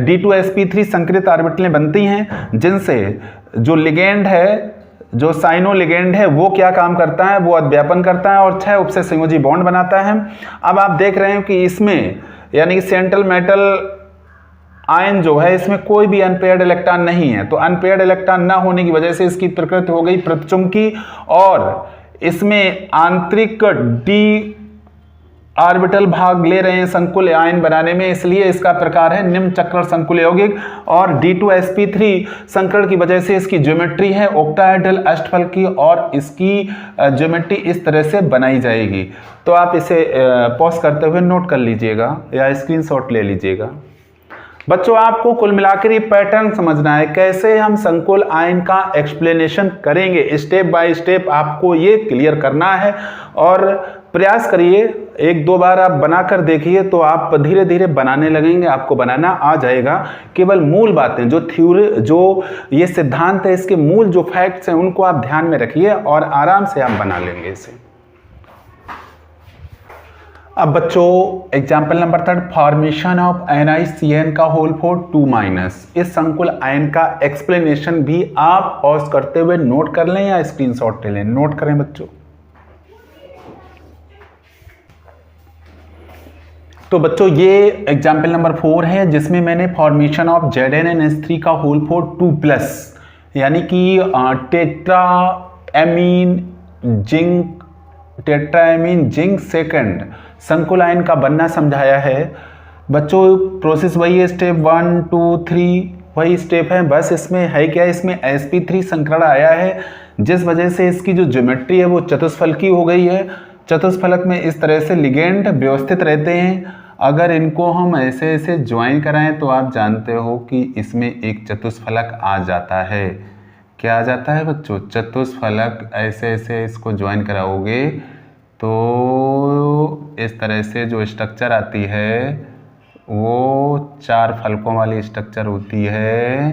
D2sp3 संकृत ऑर्बिटलें बनती हैं, जिनसे जो लिगेंड है, जो साइनो लिगेंड है, वो क्या काम करता है, वो अध्यापन करता है और 6 उपसे संयोजी बॉन्ड बनाता है। अब आप देख रहे हैं कि इसमें यानी कि सेंट्रल मेटल आयन जो है, इसमें कोई भी अनपेयर्ड इलेक्ट्रॉन नहीं है, तो अनपेयर्ड इलेक्ट्रॉन ना होने की वजह से इसकी प्रकृति हो गई प्रतिचुंबकी, और इसमें आंतरिक डी ऑर्बिटल भाग ले रहे हैं संकुल आयन बनाने में, इसलिए इसका प्रकार है निम्न चक्रण संकुल यौगिक। और D2sp3 संकरण की वजह से इसकी ज्योमेट्री है ऑक्टाहेड्रल अष्टफल की, और इसकी ज्योमेट्री इस तरह से बनाई जाएगी। तो आप इसे पॉज करते हुए नोट कर लीजिएगा या स्क्रीनशॉट ले लीजिएगा। बच्चों, आपको कुल मिलाकर ये पैटर्न समझना है, कैसे हम संकुल आयन का एक्सप्लेनेशन करेंगे, स्टेप बाय स्टेप आपको ये क्लियर करना है। और प्रयास करिए, 1-2 बार आप बनाकर देखिए तो आप धीरे धीरे बनाने लगेंगे, आपको बनाना आ जाएगा। केवल मूल बातें, जो थ्योरी, जो ये सिद्धांत है, इसके मूल जो फैक्ट्स हैं उनको आप ध्यान में रखिए और आराम से आप बना लेंगे इसे। अब बच्चों, example number 3, formation of NiCN का होल फॉर 2-। इस संकुल आयन का एक्सप्लेनेशन भी आप पॉज करते हुए नोट कर लें या स्क्रीनशॉट ले लें। नोट करें बच्चों। तो बच्चों, ये एग्जाम्पल नंबर 4 है, जिसमें मैंने फॉर्मेशन ऑफ ZnNS3 का होल फॉर 2+, यानी कि टेट्राएमीन जिंक सेकंड संकुल आयन का बनना समझाया है। बच्चों, प्रोसेस वही है, स्टेप 1, 2, 3 वही स्टेप है, बस इसमें है क्या, इसमें sp3 संकरण आया है, जिस वजह से इसकी जो ज्योमेट्री है वो चतुष्फलकी हो गई है। चतुष्फलक में इस तरह से लिगेंड व्यवस्थित रहते हैं। अगर इनको हम ऐसे ऐसे ज्वाइन कराएं तो आप जानते हो कि इसमें एक चतुष्फलक आ जाता है। क्या आ जाता है बच्चों, चतुष्फलक। ऐसे ऐसे इसको ज्वाइन कराओगे तो इस तरह से जो स्ट्रक्चर आती है वो 4 फलकों वाली स्ट्रक्चर होती है।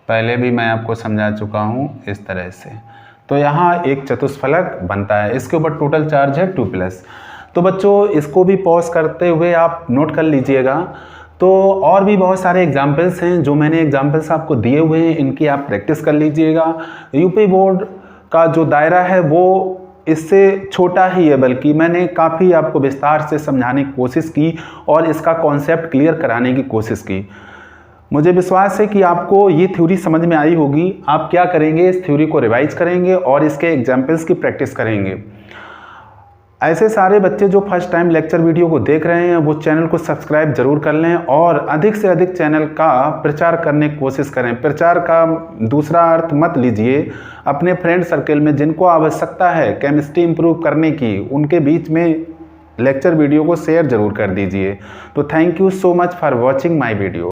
पहले भी मैं आपको समझा चुका हूँ इस तरह से। तो यहाँ एक चतुष्फलक बनता है, इसके ऊपर टोटल चार्ज है 2+। तो बच्चों, इसको भी पॉज करते हुए आप नोट कर लीजिएगा। तो और भी बहुत सारे एग्जाम्पल्स हैं, जो मैंने एग्जाम्पल्स आपको दिए हुए हैं, इनकी आप प्रैक्टिस कर लीजिएगा। यूपी बोर्ड का जो दायरा है वो इससे छोटा ही है, बल्कि मैंने काफ़ी आपको विस्तार से समझाने की कोशिश की और इसका कॉन्सेप्ट क्लियर कराने की कोशिश की। मुझे विश्वास है कि आपको ये थ्योरी समझ में आई होगी। आप क्या करेंगे, इस थ्योरी को रिवाइज करेंगे और इसके एग्जाम्पल्स की प्रैक्टिस करेंगे। ऐसे सारे बच्चे जो फर्स्ट टाइम लेक्चर वीडियो को देख रहे हैं, वो चैनल को सब्सक्राइब जरूर कर लें और अधिक से अधिक चैनल का प्रचार करने की कोशिश करें। प्रचार का दूसरा अर्थ मत लीजिए, अपने फ्रेंड सर्कल में जिनको आवश्यकता है केमिस्ट्री इंप्रूव करने की, उनके बीच में लेक्चर वीडियो को शेयर जरूर कर दीजिए। तो thank you so much for watching my video.